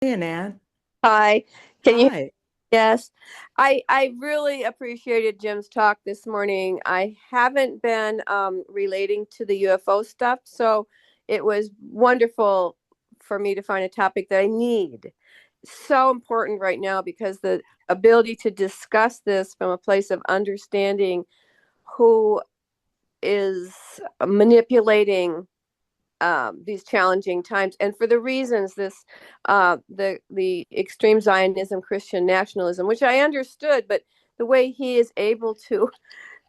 And Ann. Hi. Can you? Hi. Yes. I really appreciated Jim's talk this morning. I haven't been relating to the UFO stuff, so it was wonderful for me to find a topic that I need. So important right now because the ability to discuss this from a place of understanding who is manipulating these challenging times, and for the reasons the extreme Zionism, Christian nationalism, which I understood, but the way he is able to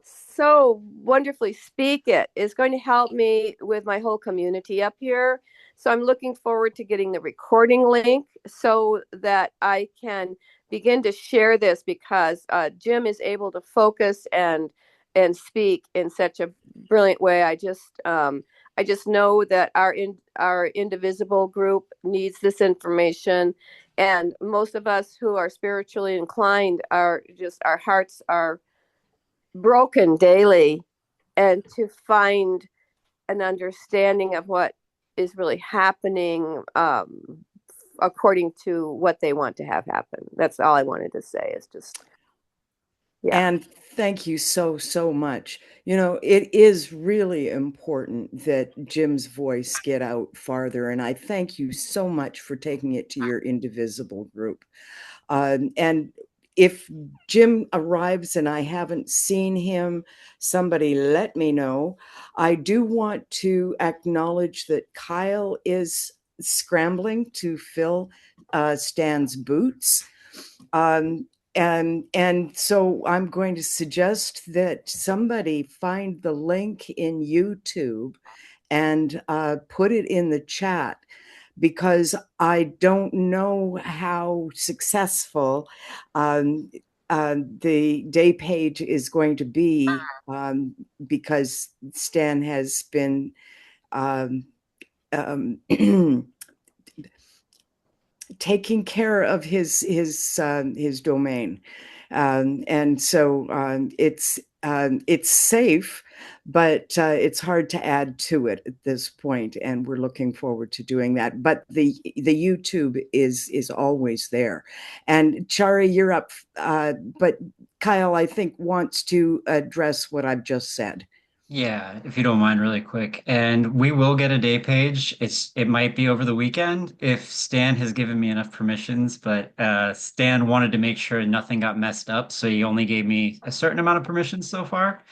so wonderfully speak it is going to help me with my whole community up here. So I'm looking forward to getting the recording link so that I can begin to share this because Jim is able to focus and speak in such a brilliant way. I just know that our indivisible group needs this information, and most of us who are spiritually inclined are just our hearts are broken daily, and to find an understanding of what is really happening according to what they want to have happen. That's all I wanted to say is just, yeah. And thank you so, so much. It is really important that Jim's voice get out farther. And I thank you so much for taking it to your indivisible group. And if Jim arrives and I haven't seen him, somebody let me know. I do want to acknowledge that Kyle is scrambling to fill Stan's boots. And so I'm going to suggest that somebody find the link in YouTube and put it in the chat, because I don't know how successful um, the day page is going to be, because Stan has been um, um, taking care of his domain, and so it's safe, but it's hard to add to it at this point, and we're looking forward to doing that. But the YouTube is always there. And Chari, you're up, but Kyle, I think, wants to address what I've just said. Yeah, if you don't mind, really quick. And we will get a day page. It might be over the weekend if Stan has given me enough permissions, but Stan wanted to make sure nothing got messed up, so he only gave me a certain amount of permissions so far.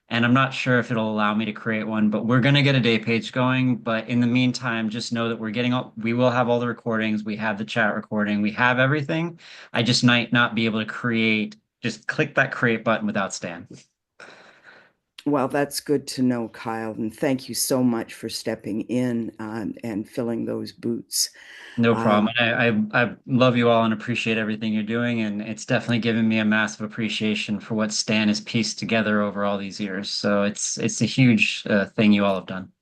And I'm not sure if it'll allow me to create one, but we're gonna get a day page going. But in the meantime, just know that we will have all the recordings, we have the chat recording, we have everything. I just might not be able to just click that create button without Stan. Well, that's good to know, Kyle, and thank you so much for stepping in and filling those boots. No Uh, problem. I love you all and appreciate everything you're doing, and it's definitely given me a massive appreciation for what Stan has pieced together over all these years. So it's a huge thing you all have done.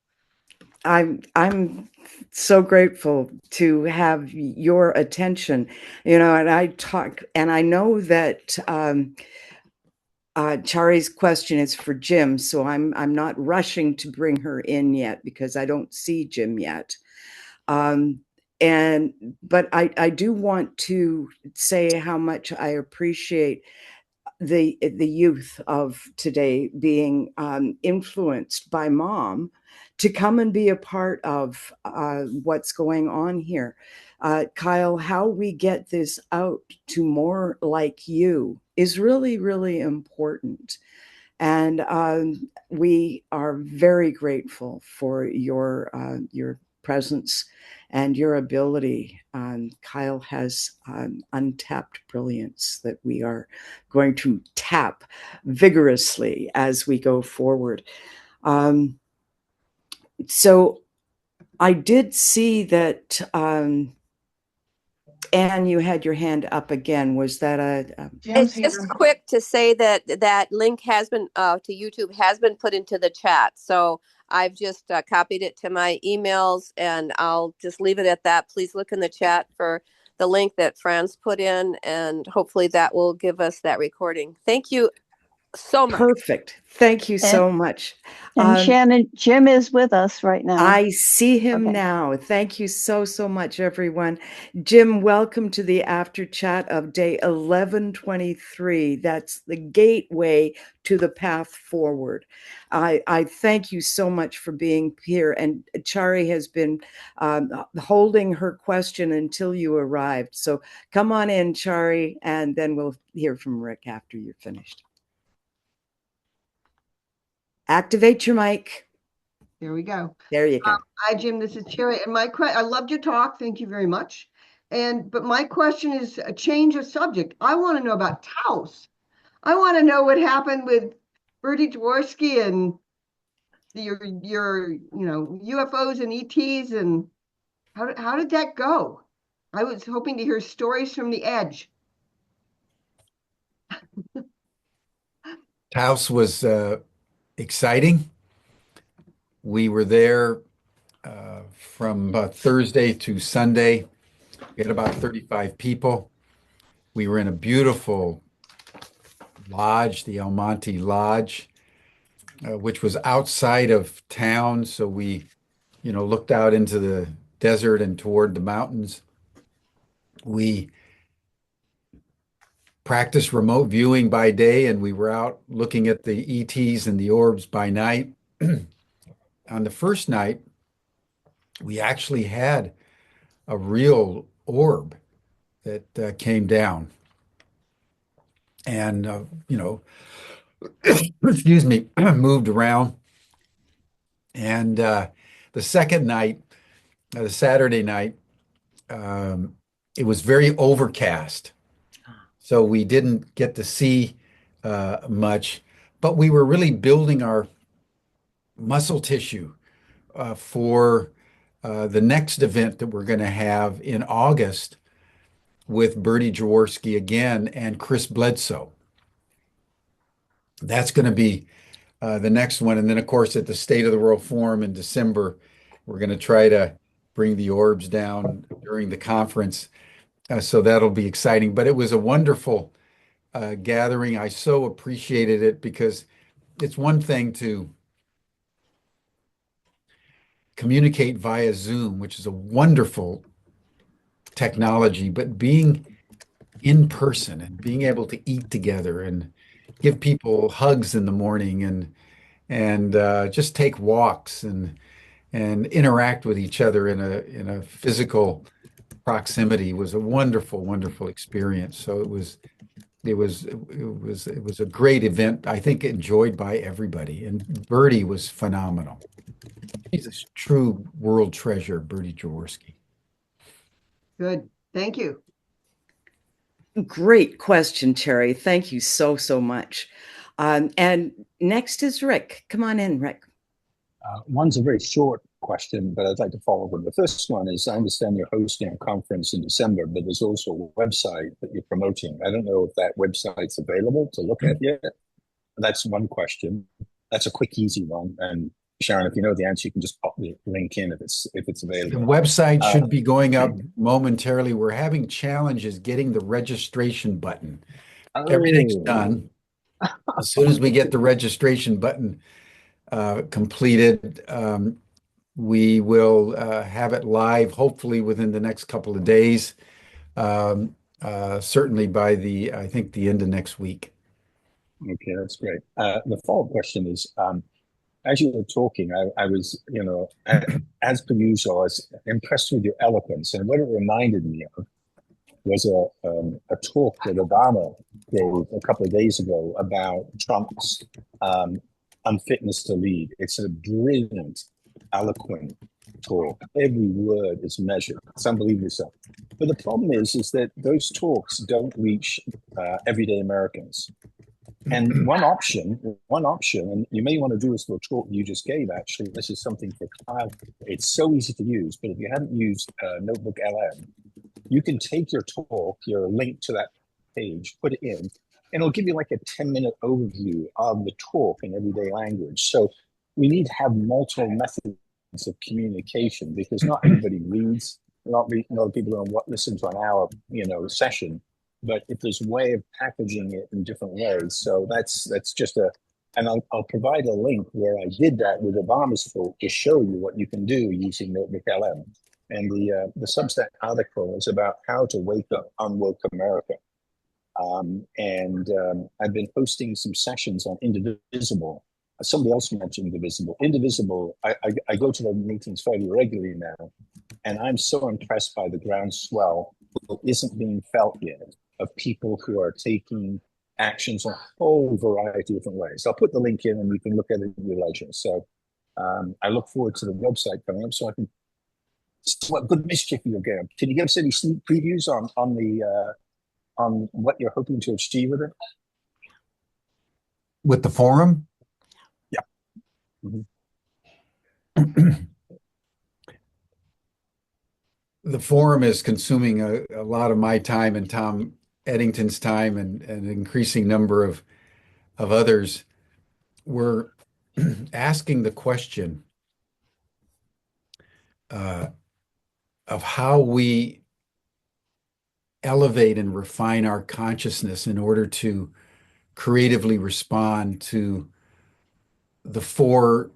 I'm so grateful to have your attention, and I know that Chari's question is for Jim, so I'm not rushing to bring her in yet because I don't see Jim yet. Um, and but I do want to say how much I appreciate the youth of today being influenced by mom to come and be a part of what's going on here. Kyle, how we get this out to more like you is really, really important. And we are very grateful for your presence and your ability. Kyle has untapped brilliance that we are going to tap vigorously as we go forward. Um, so I did see that, Anne, you had your hand up again. Was that a It's just quick to say that that link has been to YouTube has been put into the chat. So I've just copied it to my emails, and I'll just leave it at that. Please look in the chat for the link that Franz put in, and hopefully that will give us that recording. Thank you. so much. Perfect. Thank you And, so much. and Shannon, Jim is with us right now. I see him Okay. now. Thank you so, so much, everyone. Jim, welcome to the after chat of day 1123. That's the gateway to the path forward. I thank you so much for being here. And Chari has been holding her question until you arrived. So come on in, Chari, and then we'll hear from Rick after you're finished. Activate your mic. There we go. There you go. Hi, Jim. This is Cherry. And I loved your talk. Thank you very much. But my question is a change of subject. I want to know about Taos. I want to know what happened with Bertie Dworsky and your UFOs and ETs, and how did that go? I was hoping to hear stories from the edge. Taos was exciting. We were there from Thursday to Sunday. We had about 35 people. We were in a beautiful lodge, the El Monte Lodge, which was outside of town. So we, looked out into the desert and toward the mountains. We practiced remote viewing by day, and we were out looking at the ETs and the orbs by night. On the first night, we actually had a real orb that came down and, excuse me, moved around. And the second night, the Saturday night, it was very overcast. So we didn't get to see much, but we were really building our muscle tissue for the next event that we're going to have in August with Bertie Jaworski again and Chris Bledsoe. That's going to be the next one. And then, of course, at the State of the World Forum in December, we're going to try to bring the orbs down during the conference. So that'll be exciting. But it was a wonderful gathering. I so appreciated it because it's one thing to communicate via Zoom, which is a wonderful technology, but being in person and being able to eat together and give people hugs in the morning and just take walks and interact with each other in a physical proximity was a wonderful, wonderful experience. So it was a great event. I think enjoyed by everybody. And Bertie was phenomenal. He's a true world treasure, Bertie Jaworski. Good. Thank you. Great question, Terry. Thank you so, so much. And next is Rick. Come on in, Rick. One's a very short question, but I'd like to follow up with the first one is I understand you're hosting a conference in December, but there's also a website that you're promoting. I don't know if that website's available to look at yet. That's one question. That's a quick, easy one. And Sharon, if you know the answer, you can just pop the link in if it's available. The website should be going up momentarily. We're having challenges getting the registration button. Everything's done. As soon as we get the registration button completed, we will have it live, hopefully within the next couple of days, certainly by I think the end of next week. Okay, that's great. The follow-up question is, as you were talking, I was, as per usual, I was impressed with your eloquence. And what it reminded me of was a talk that Obama gave a couple of days ago about Trump's unfitness to lead. It's a brilliant, eloquent talk. Every word is measured. It's unbelievable stuff. But the problem is that those talks don't reach everyday Americans. And one option, and you may want to do this for a talk you just gave, actually, this is something for Kyle. It's so easy to use, but if you haven't used Notebook LM, you can take your talk, your link to that page, put it in, and it'll give you like a 10-minute overview of the talk in everyday language. So we need to have multiple methods of communication because not everybody reads, not people don't listen to an hour, session. but if there's a way of packaging it in different ways, so that's just a, and I'll provide a link where I did that with Obama's vote to show you what you can do using Notebook LM. And the Substack article is about how to wake up unwoke America. I've been hosting some sessions on Indivisible. Somebody else mentioned Indivisible. Indivisible, I go to the meetings fairly regularly now, and I'm so impressed by the groundswell that isn't being felt yet of people who are taking actions in a whole variety of different ways. I'll put the link in and you can look at it at your leisure. So I look forward to the website coming up so I can, what good mischief you'll get. Can you give us any sneak previews on what you're hoping to achieve with it? With the forum? Yeah. Mm-hmm. The forum is consuming a lot of my time and Tom Eddington's time and an increasing number of others. We're asking the question of how we elevate and refine our consciousness in order to creatively respond to the four,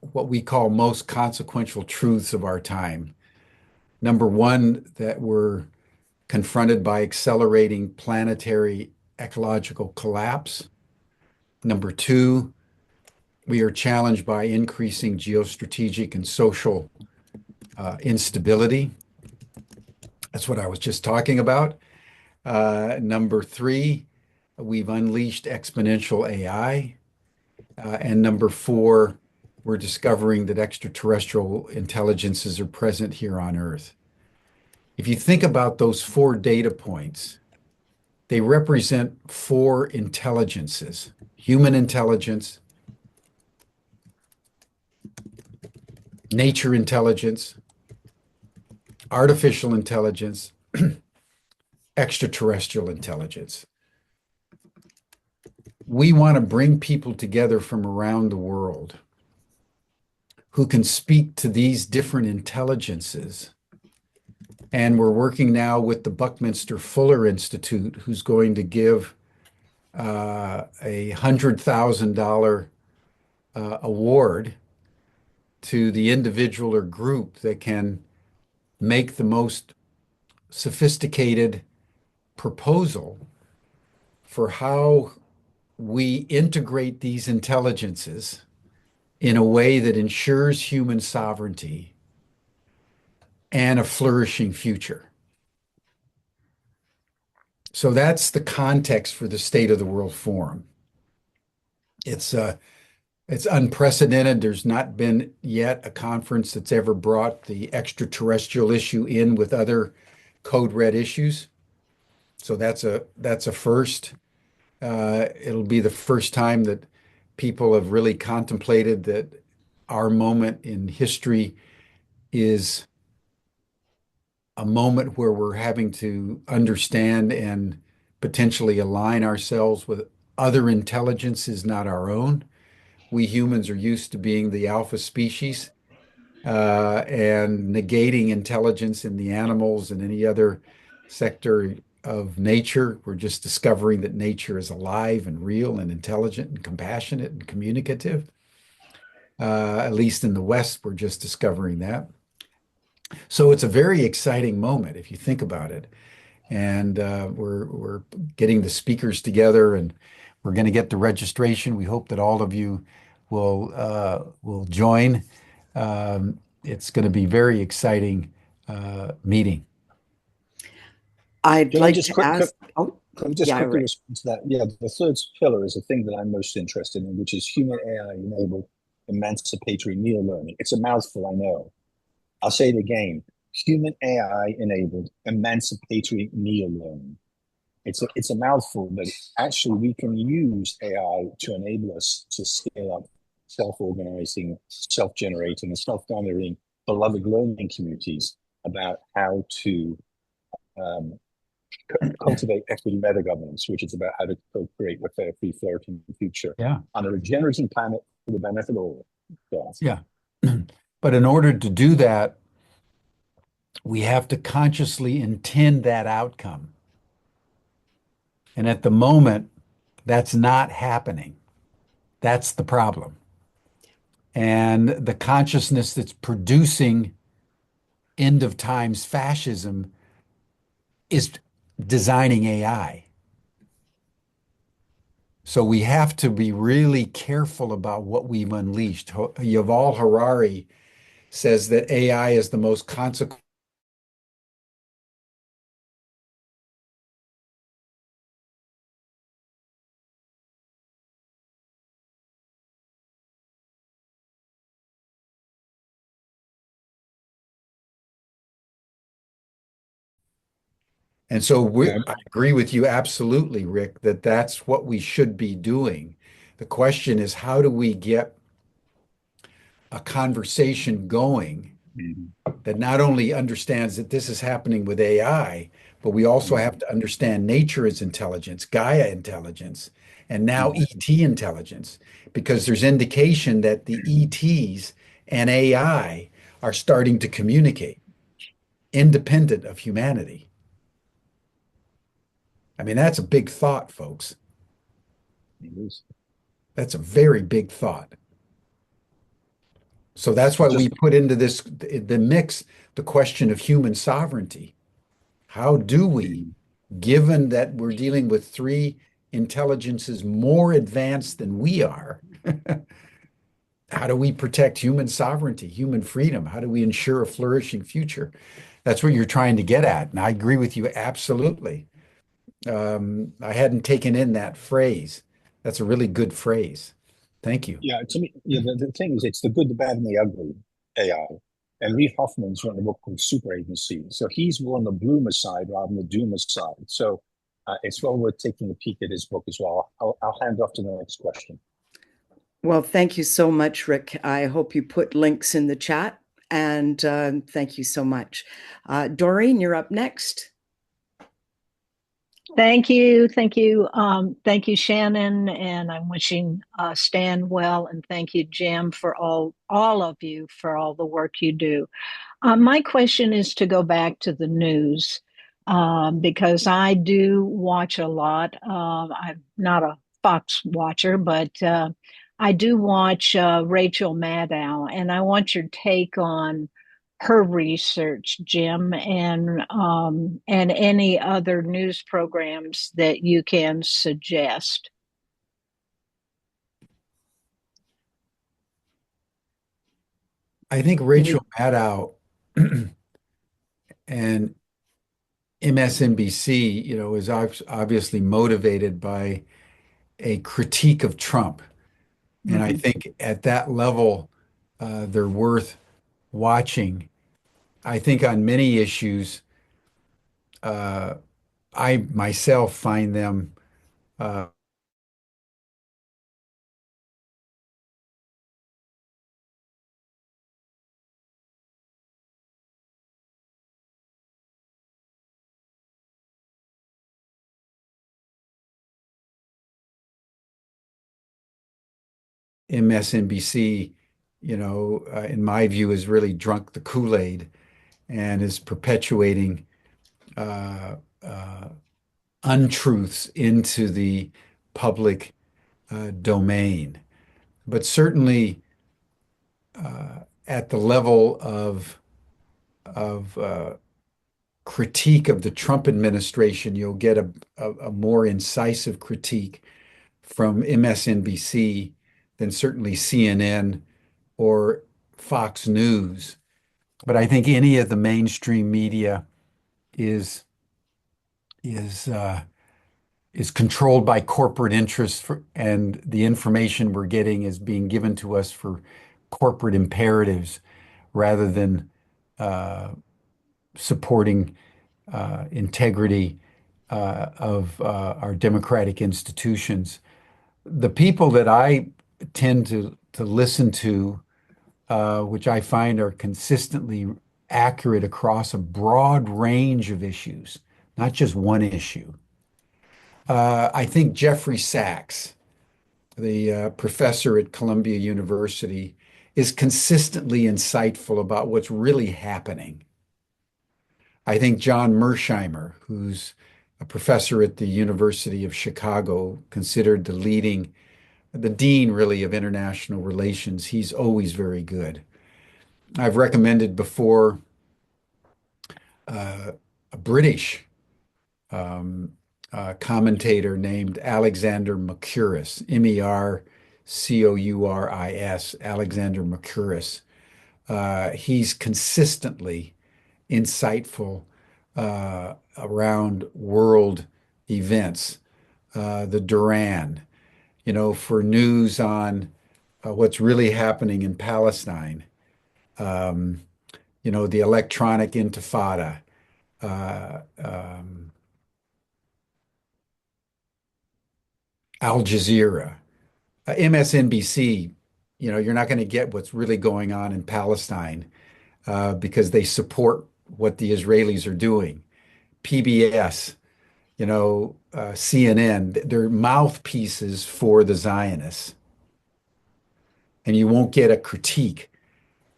what we call most consequential truths of our time. Number one, that we're confronted by accelerating planetary ecological collapse. Number two, we are challenged by increasing geostrategic and social instability. That's what I was just talking about. Number three, we've unleashed exponential AI. And number four, we're discovering that extraterrestrial intelligences are present here on Earth. If you think about those four data points, they represent four intelligences: human intelligence, nature intelligence, artificial intelligence, extraterrestrial intelligence. We want to bring people together from around the world who can speak to these different intelligences. And we're working now with the Buckminster Fuller Institute, who's going to give a $100,000 award to the individual or group that can make the most sophisticated proposal for how we integrate these intelligences in a way that ensures human sovereignty and a flourishing future. So that's the context for the State of the World Forum. It's unprecedented. There's not been yet a conference that's ever brought the extraterrestrial issue in with other code red issues. So that's a first. It'll be the first time that people have really contemplated that our moment in history is a moment where we're having to understand and potentially align ourselves with other intelligences, not our own. We humans are used to being the alpha species and negating intelligence in the animals and any other sector of nature. We're just discovering that nature is alive and real and intelligent and compassionate and communicative. At least in the West, we're just discovering that. So it's a very exciting moment if you think about it. And we're getting the speakers together, and we're going to get the registration. We hope that all of you will join. It's going to be very exciting meeting. I'd like to ask. Can I just quickly respond to that? Yeah, the third pillar is the thing that I'm most interested in, which is human AI-enabled emancipatory neo-learning. It's a mouthful, I know. I'll say it again. Human AI-enabled emancipatory neo-learning. It's a mouthful, but actually we can use AI to enable us to scale up self-organizing, self-generating, and self-governing beloved learning communities about how to cultivate equity meta-governance, which is about how to co-create a fair, free, flourishing future on a regenerating planet for the benefit of all. Yeah. But in order to do that, we have to consciously intend that outcome. And at the moment, that's not happening. That's the problem. And the consciousness that's producing end of times fascism is designing AI. So we have to be really careful about what we've unleashed. Yuval Harari says that AI is the most consequential. And so I agree with you absolutely, Rick, that that's what we should be doing. The question is, how do we get a conversation going Mhm. that not only understands that this is happening with AI, but we also have to understand nature is intelligence, Gaia intelligence, and now Mhm. ET intelligence, because there's indication that the ETs and AI are starting to communicate independent of humanity. I mean, that's a big thought, folks. It is. That's a very big thought. So that's why we Just put into the mix the question of human sovereignty. How do we, Mhm. given that we're dealing with three intelligences more advanced than we are, how do we protect human sovereignty, human freedom? How do we ensure a flourishing future? That's what you're trying to get at. And I agree with you absolutely. I hadn't taken in that phrase. That's a really good phrase. Thank you. Yeah, to me, yeah, the thing is, it's the good, the bad, and the ugly AI. And Reid Hoffman's written a book called Super Agency. So he's more on the bloomer side rather than the doomer side. So it's well worth taking a peek at his book as well. I'll hand off to the next question. Well, thank you so much, Rick. I hope you put links in the chat, and thank you so much. Doreen, you're up next. Thank you. Thank you. Thank you, Shannon. And I'm wishing Stan well. And thank you, Jim, for all of you for all the work you do. My question is to go back to the news because I do watch a lot. I'm not a Fox watcher, but I do watch Rachel Maddow, and I want your take on her research, Jim, and any other news programs that you can suggest. I think Rachel Maddow and MSNBC, is obviously motivated by a critique of Trump. And I Mhm. think at that level, they're worth watching. I think on many issues, uh, I myself find them uh, MSNBC, in my view, has really drunk the Kool-Aid and is perpetuating uh, uh, untruths into the public domain. But certainly at the level of critique of the Trump administration, you'll get a more incisive critique from MSNBC than certainly CNN or Fox News. But I think any of the mainstream media is is uh, is controlled by corporate interests and the information we're getting is being given to us for corporate imperatives rather than uh, supporting integrity of our democratic institutions. The people that I tend to listen to, which I find are consistently accurate across a broad range of issues, not just one issue. I think Jeffrey Sachs, the professor at Columbia University, is consistently insightful about what's really happening. I think John Mersheimer, who's a professor at the University of Chicago, considered the dean really of international relations. He's always very good. I've recommended before a British commentator named Alexander Mercouris, Mercouris, Alexander Mercouris. He's consistently insightful around world events, the Duran, for news on what's really happening in Palestine, the electronic intifada, Al Jazeera, MSNBC. You're not going to get what's really going on in Palestine because they support what the Israelis are doing. PBS, CNN, they're mouthpieces for the Zionists. And you won't get a critique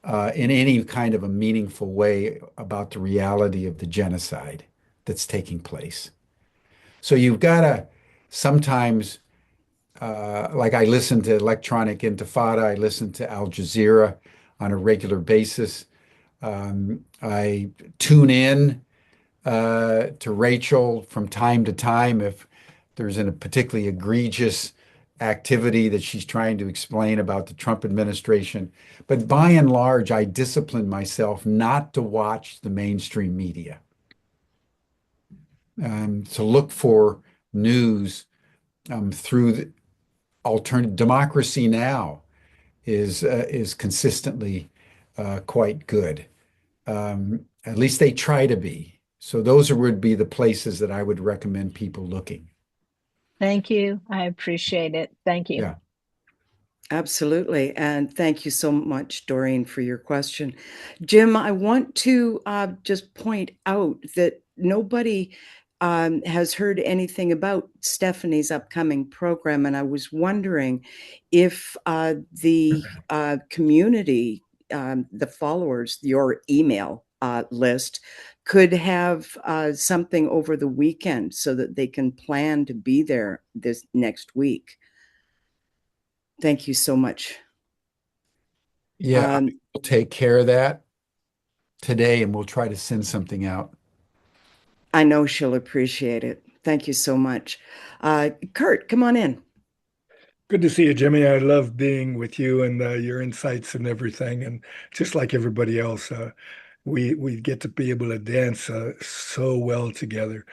in any kind of a meaningful way about the reality of the genocide that's taking place. So you've got to sometimes, like I listen to Electronic Intifada, I listen to Al Jazeera on a regular basis. I tune in to Rachel from time to time if there's a particularly egregious activity that she's trying to explain about the Trump administration. But by and large, I discipline myself not to watch the mainstream media, to look for news through the alternative. Democracy Now! is consistently quite good. At least they try to be. So those would be the places that I would recommend people looking. Thank you. I appreciate it. Thank you. Yeah. Absolutely. And thank you so much, Doreen, for your question. Jim, I want to just point out that nobody has heard anything about Stephanie's upcoming program. And I was wondering if the community, the followers, your email list, could have something over the weekend so that they can plan to be there this next week. Thank you so much. Yeah, we'll take care of that today and we'll try to send something out. I know she'll appreciate it. Thank you so much. Kurt, come on in. Good to see you, Jimmy. I love being with you and your insights and everything. And just like everybody else, we get to be able to dance so well together.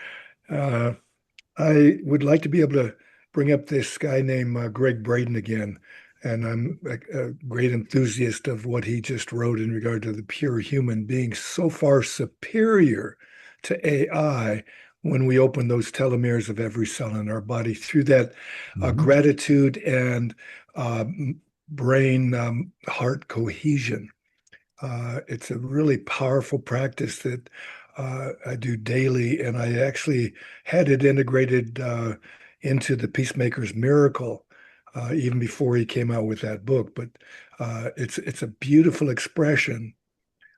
I would like to be able to bring up this guy named Greg Braden again. And I'm a great enthusiast of what he just wrote in regard to the pure human being so far superior to AI when we open those telomeres of every cell in our body through that gratitude and brain heart cohesion. It's a really powerful practice that I do daily, and I actually had it integrated into the Peacemaker's Miracle even before he came out with that book. But it's a beautiful expression.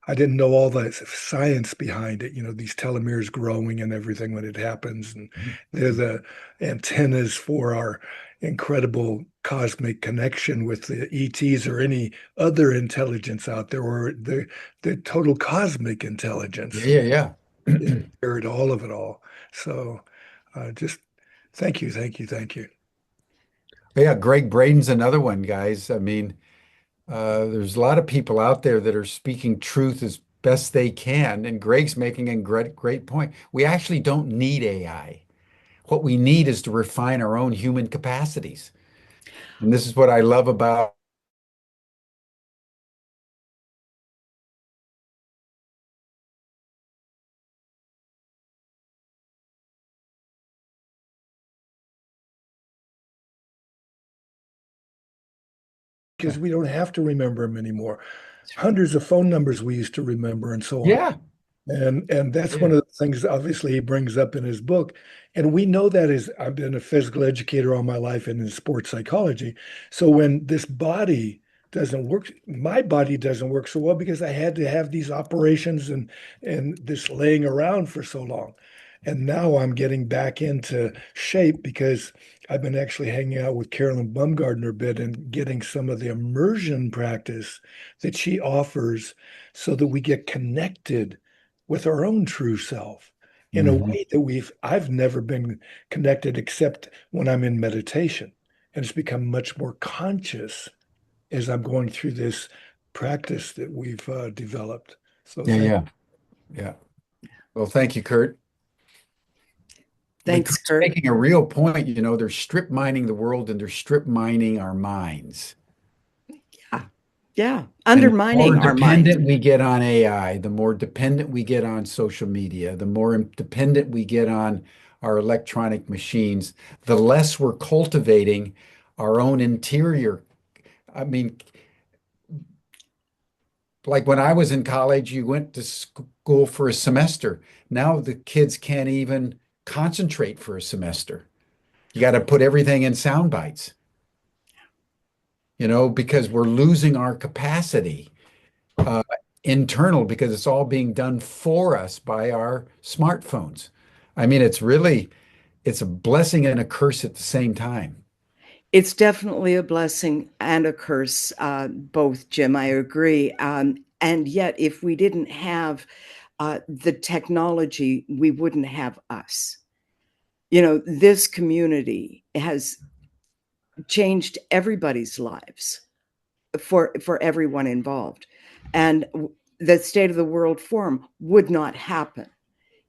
I didn't know all the science behind it, these telomeres growing and everything when it happens. And they're the antennas for our incredible cosmic connection with the ETs or any other intelligence out there, or the total cosmic intelligence. Yeah. All of it all. So just thank you. Yeah, Greg Braden's another one, guys. I mean, there's a lot of people out there that are speaking truth as best they can, and Greg's making a great point. We actually don't need AI. What we need is to refine our own human capacities. And this is what I love about because we don't have to remember them anymore. Hundreds of phone numbers we used to remember and so on. Yeah. And that's one of the things obviously he brings up in his book. And we know that I've been a physical educator all my life and in sports psychology. So when this body doesn't work, my body doesn't work so well because I had to have these operations and this laying around for so long. And now I'm getting back into shape because I've been actually hanging out with Carolyn Baumgardner a bit and getting some of the immersion practice that she offers so that we get connected with our own true self in a way that I've never been connected except when I'm in meditation. And it's become much more conscious as I'm going through this practice that we've developed. So Yeah. Well, thank you, Kurt. Thanks, Kurt's Kurt. making a real point. They're strip mining the world and they're strip mining our minds. Yeah. Undermining our minds. The more dependent we get on AI, the more dependent we get on social media, the more dependent we get on our electronic machines, the less we're cultivating our own interior. I mean, like when I was in college, you went to school for a semester. Now the kids can't even concentrate for a semester. You got to put everything in sound bites, because we're losing our capacity internal because it's all being done for us by our smartphones. I mean, it's a blessing and a curse at the same time. It's definitely a blessing and a curse, both, Jim. I agree. And yet, if we didn't have the technology, we wouldn't have us. This community has changed everybody's lives for everyone involved. And the State of the World Forum would not happen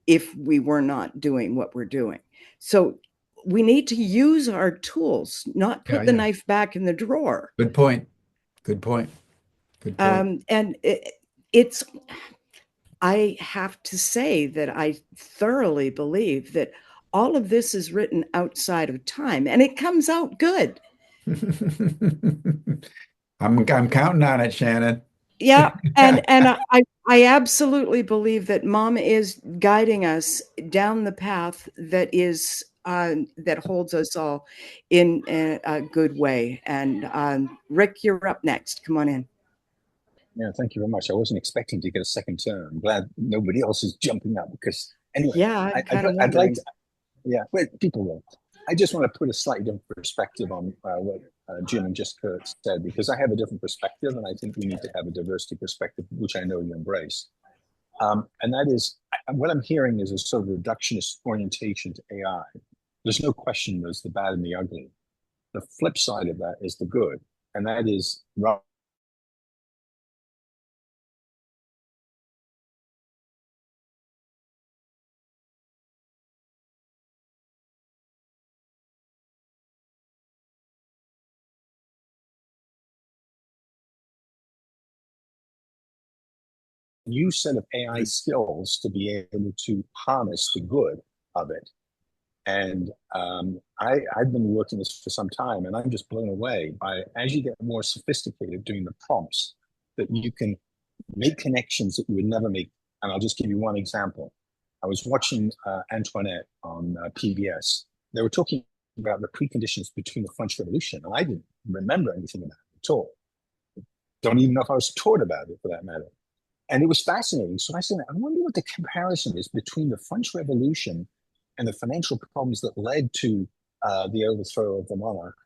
if we were not doing what we're doing. So we need to use our tools, not put the knife back in the drawer. Good point. And I have to say that I thoroughly believe that all of this is written outside of time, and it comes out good. I'm counting on it, Shannon. Yeah, and I absolutely believe that Mom is guiding us down the path that is that holds us all in a good way. And Rick, you're up next. Come on in. Yeah, thank you very much. I wasn't expecting to get a second turn. I'm glad nobody else is jumping up because anyway, yeah, I'd like to, but people will. I just want to put a slightly different perspective on what Jim and just Kurt said, because I have a different perspective, and I think we need to have a diversity perspective, which I know you embrace. And that is, what I'm hearing is a sort of reductionist orientation to AI. There's no question there's the bad and the ugly. The flip side of that is the good, and that is new set of AI skills to be able to harness the good of it. And I've been working this for some time, and I'm just blown away by, as you get more sophisticated doing the prompts, that you can make connections that you would never make. And I'll just give you one example. I was watching Antoinette on PBS. They were talking about the preconditions between the French Revolution, and I didn't remember anything about it at all. Don't even know if I was taught about it, for that matter. And it was fascinating. So I said, I wonder what the comparison is between the French Revolution and the financial problems that led to the overthrow of the monarch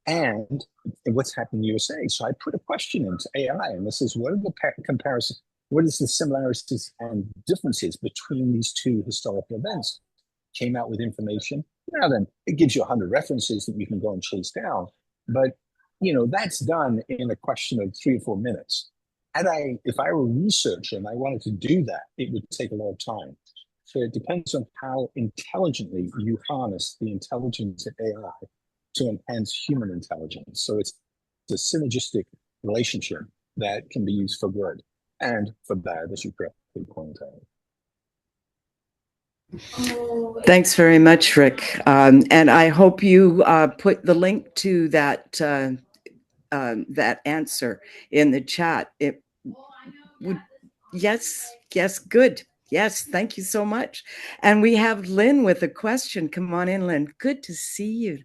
and what's happening in the USA. So I put a question into AI, and this is, what are the comparisons? What is the similarities and differences between these two historical events? Came out with information. Now then, it gives you 100 references that you can go and chase down. But, that's done in a question of 3 or 4 minutes. If I were a researcher and I wanted to do that, it would take a lot of time. So it depends on how intelligently you harness the intelligence of AI to enhance human intelligence. So it's a synergistic relationship that can be used for good and for bad, as you correctly pointed out. Thanks very much, Rick. And I hope you put the link to that answer in the chat. It would, yes, good. Yes, thank you so much. And we have Lynn with a question. Come on in, Lynn. Good to see you.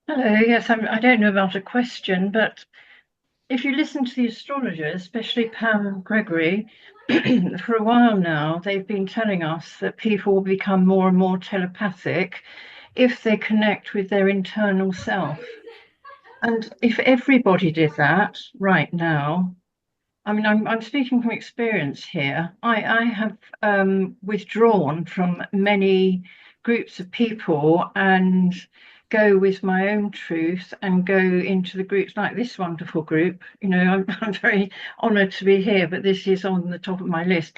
Hello. Yes, I don't know about a question, but if you listen to the astrologers, especially Pam Gregory, for a while now, they've been telling us that people will become more and more telepathic if they connect with their internal self. And if everybody did that right now, I mean, I'm speaking from experience here. I have withdrawn from many groups of people and go with my own truth and go into the groups like this wonderful group. You know, I'm very honoured to be here, but this is on the top of my list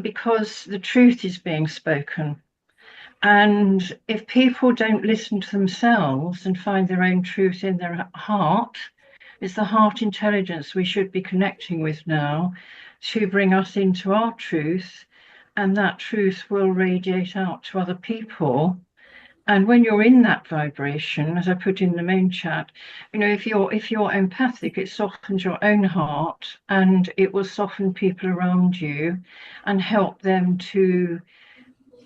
because the truth is being spoken. And if people don't listen to themselves and find their own truth in their heart, it's the heart intelligence we should be connecting with now to bring us into our truth, and that truth will radiate out to other people. And when you're in that vibration, as I put in the main chat, you know, if you're empathic, it softens your own heart and it will soften people around you and help them to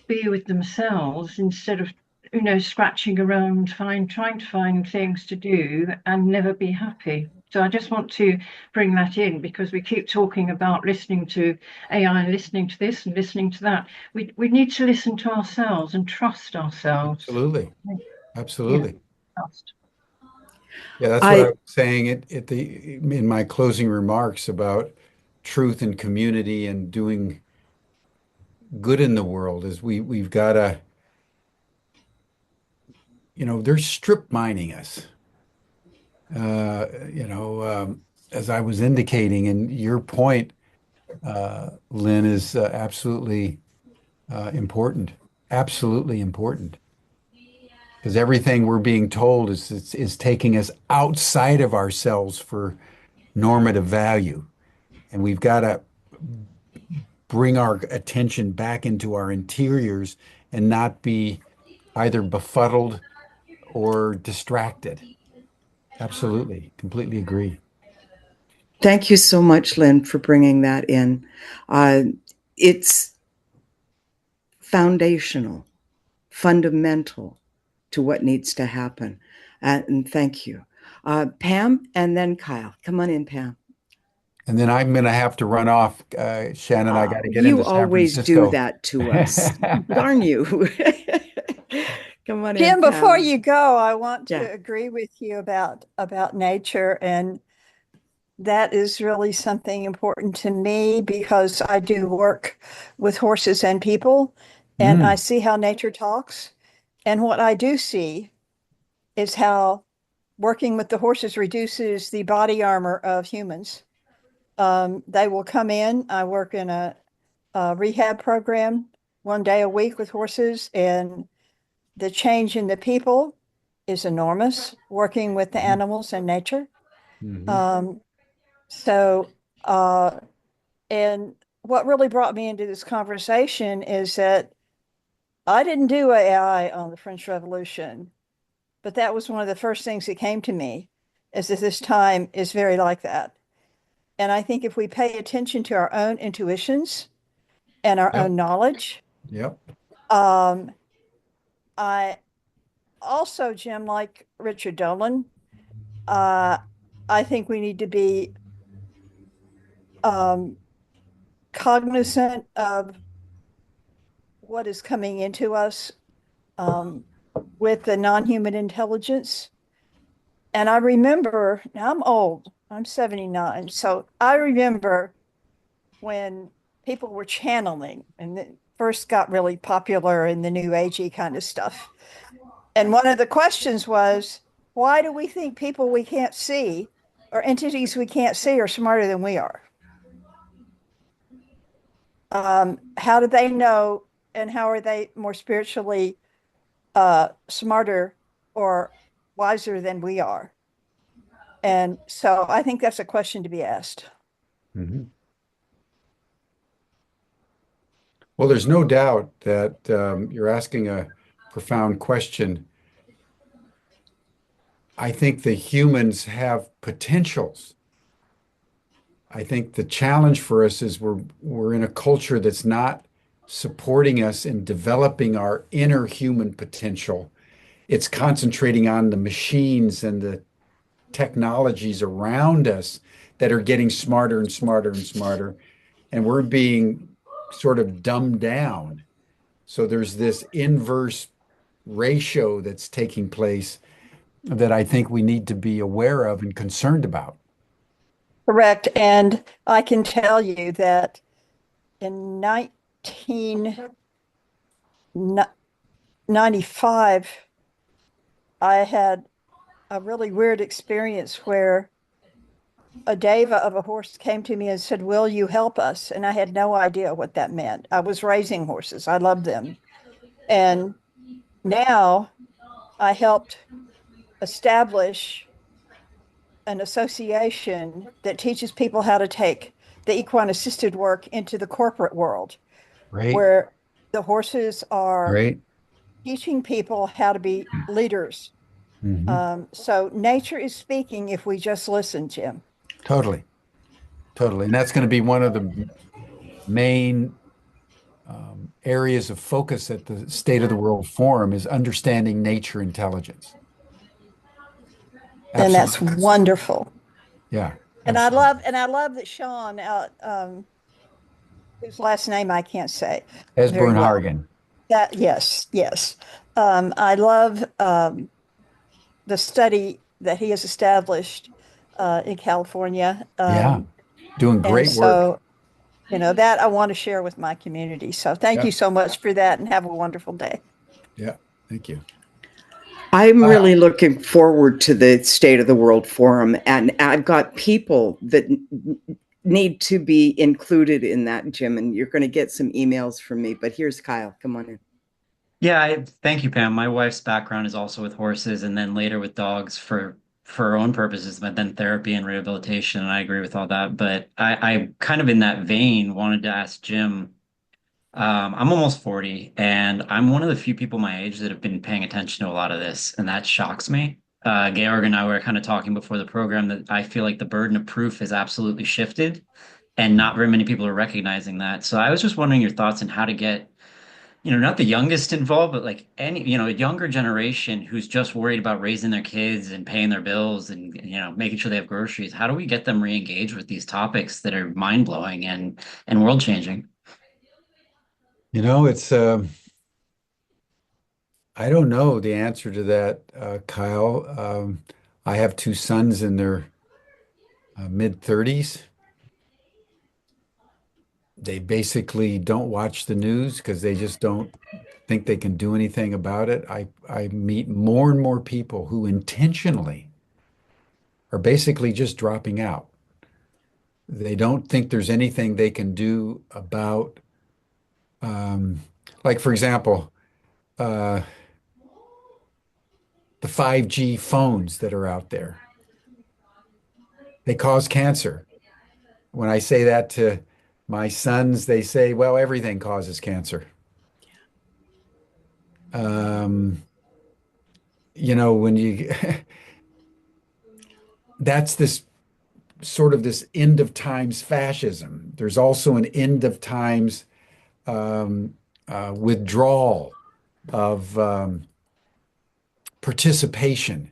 be with themselves instead of, you know, scratching around, trying to find things to do and never be happy. So I just want to bring that in because we keep talking about listening to AI and listening to this and listening to that. We need to listen to ourselves and trust ourselves. Absolutely. Absolutely. Yeah, trust. Yeah, that's what I was saying in my closing remarks about truth and community and doing good in the world is we've got to, you know, they're strip mining us. You know, as I was indicating, and your point, Lynn, is absolutely important. Absolutely important. Because everything we're being told is taking us outside of ourselves for normative value. And we've got to bring our attention back into our interiors and not be either befuddled or distracted. Absolutely. Completely agree. Thank you so much, Lynn, for bringing that in. It's foundational, fundamental to what needs to happen. And thank you. Pam and then Kyle. Come on in, Pam. And then I'm going to have to run off. Shannon, I got to get You into San always Francisco. do that to us. Darn you. Come on Jim, in, before Pam. you go, I want to Yeah. agree with you about nature, and that is really something important to me because I do work with horses and people, and I see how nature talks. And what I do see is how working with the horses reduces the body armor of humans. They will come in. I work in a rehab program 1 day a week with horses, and the change in the people is enormous working with the animals and nature. So, and what really brought me into this conversation is that I didn't do AI on the French Revolution, but that was one of the first things that came to me is that this time is very like that. And I think if we pay attention to our own intuitions and our own knowledge, I also, Jim, like Richard Dolan, I think we need to be cognizant of what is coming into us with the non-human intelligence. And I remember, now I'm old, I'm 79. So I remember when people were channeling and it first got really popular in the new agey kind of stuff. And one of the questions was, why do we think people we can't see or entities we can't see are smarter than we are? How do they know, and how are they more spiritually smarter or wiser than we are? And so I think that's a question to be asked. Well, there's no doubt that you're asking a profound question. I think the humans have potentials. I think the challenge for us is we're in a culture that's not supporting us in developing our inner human potential. It's concentrating on the machines and the technologies around us that are getting smarter and smarter and smarter. and we're being sort of dumbed down. So there's this inverse ratio that's taking place that I think we need to be aware of and concerned about. Correct. And I can tell you that in 1995, I had a really weird experience where a deva of a horse came to me and said, "Will you help us?" And I had no idea what that meant. I was raising horses, I loved them. And now I helped establish an association that teaches people how to take the equine assisted work into the corporate world, Right. where the horses are Right. teaching people how to be leaders. So nature is speaking if we just listen, Jim. Totally. Totally. And that's going to be one of the main areas of focus at the State of the World Forum is understanding nature intelligence. And that's Absolutely. wonderful. Yeah. And absolutely. I love that Sean, whose last name I can't say very Esbern well. Hargan. That yes. I love the study that he has established in California. Yeah. Doing And great work. so, that I want to share with my community. So thank Yeah. you so much for that, and have a wonderful day. Yeah. Thank you. I'm really looking forward to the State of the World Forum, and I've got people that need to be included in that, Jim, and you're going to get some emails from me. But here's Kyle. Come on in. Yeah, thank you, Pam. My wife's background is also with horses and then later with dogs for her own purposes, but then therapy and rehabilitation, and I agree with all that. But I kind of in that vein wanted to ask Jim, I'm almost 40, and I'm one of the few people my age that have been paying attention to a lot of this, and that shocks me. Georg and I were kind of talking before the program that I feel like the burden of proof has absolutely shifted, and not very many people are recognizing that. So I was just wondering your thoughts on how to get not the youngest involved, but like a younger generation who's just worried about raising their kids and paying their bills and, making sure they have groceries. How do we get them re-engaged with these topics that are mind-blowing and world-changing? It's I don't know the answer to that, Kyle. I have two sons in their mid-30s. They basically don't watch the news because they just don't think they can do anything about it. I meet more and more people who intentionally are basically just dropping out. They don't think there's anything they can do about, like, for example, the 5G phones that are out there. They cause cancer. When I say that to my sons, they say, well, everything causes cancer. When you, that's this sort of this end of times fascism. There's also an end of times withdrawal of participation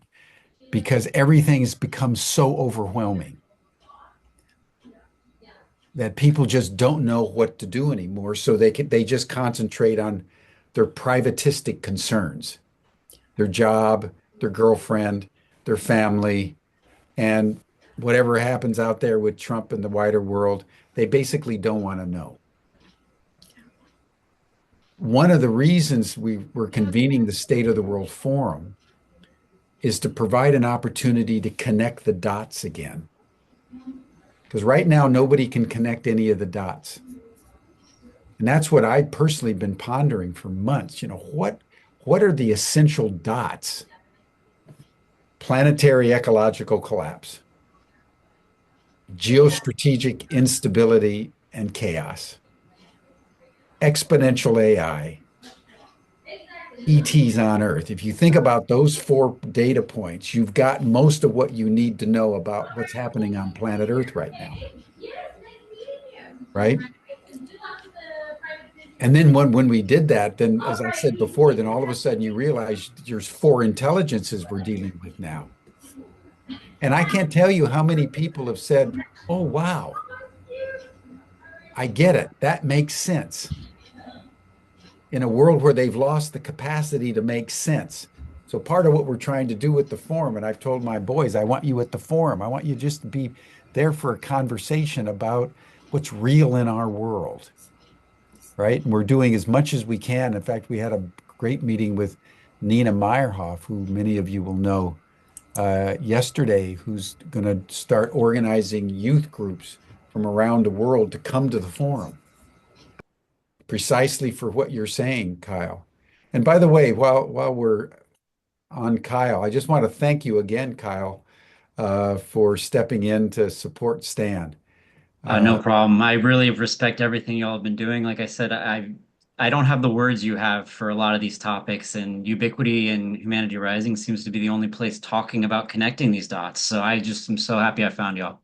because everything's become so overwhelming that people just don't know what to do anymore. So they just concentrate on their privatistic concerns, their job, their girlfriend, their family, and whatever happens out there with Trump and the wider world, they basically don't want to know. One of the reasons we're convening the State of the World Forum is to provide an opportunity to connect the dots again. Because right now, nobody can connect any of the dots. And that's what I've personally been pondering for months. What are the essential dots? Planetary ecological collapse, geostrategic instability and chaos, exponential AI, ETs on Earth. If you think about those 4 data points, you've got most of what you need to know about what's happening on planet Earth right now. Right? And then when we did that, then as I said before, then all of a sudden you realize there's 4 intelligences we're dealing with now. And I can't tell you how many people have said, oh, wow, I get it. That makes sense. In a world where they've lost the capacity to make sense. So part of what we're trying to do with the forum, and I've told my boys, I want you at the forum. I want you just to be there for a conversation about what's real in our world, right? And we're doing as much as we can. In fact, we had a great meeting with Nina Meyerhoff, who many of you will know, yesterday, who's going to start organizing youth groups from around the world to come to the forum, precisely for what you're saying, Kyle. And by the way, while we're on Kyle, I just want to thank you again, Kyle, for stepping in to support Stan. No problem. I really respect everything y'all have been doing. Like I said, I don't have the words you have for a lot of these topics, and Ubiquity and Humanity Rising seems to be the only place talking about connecting these dots. So I just am so happy I found y'all.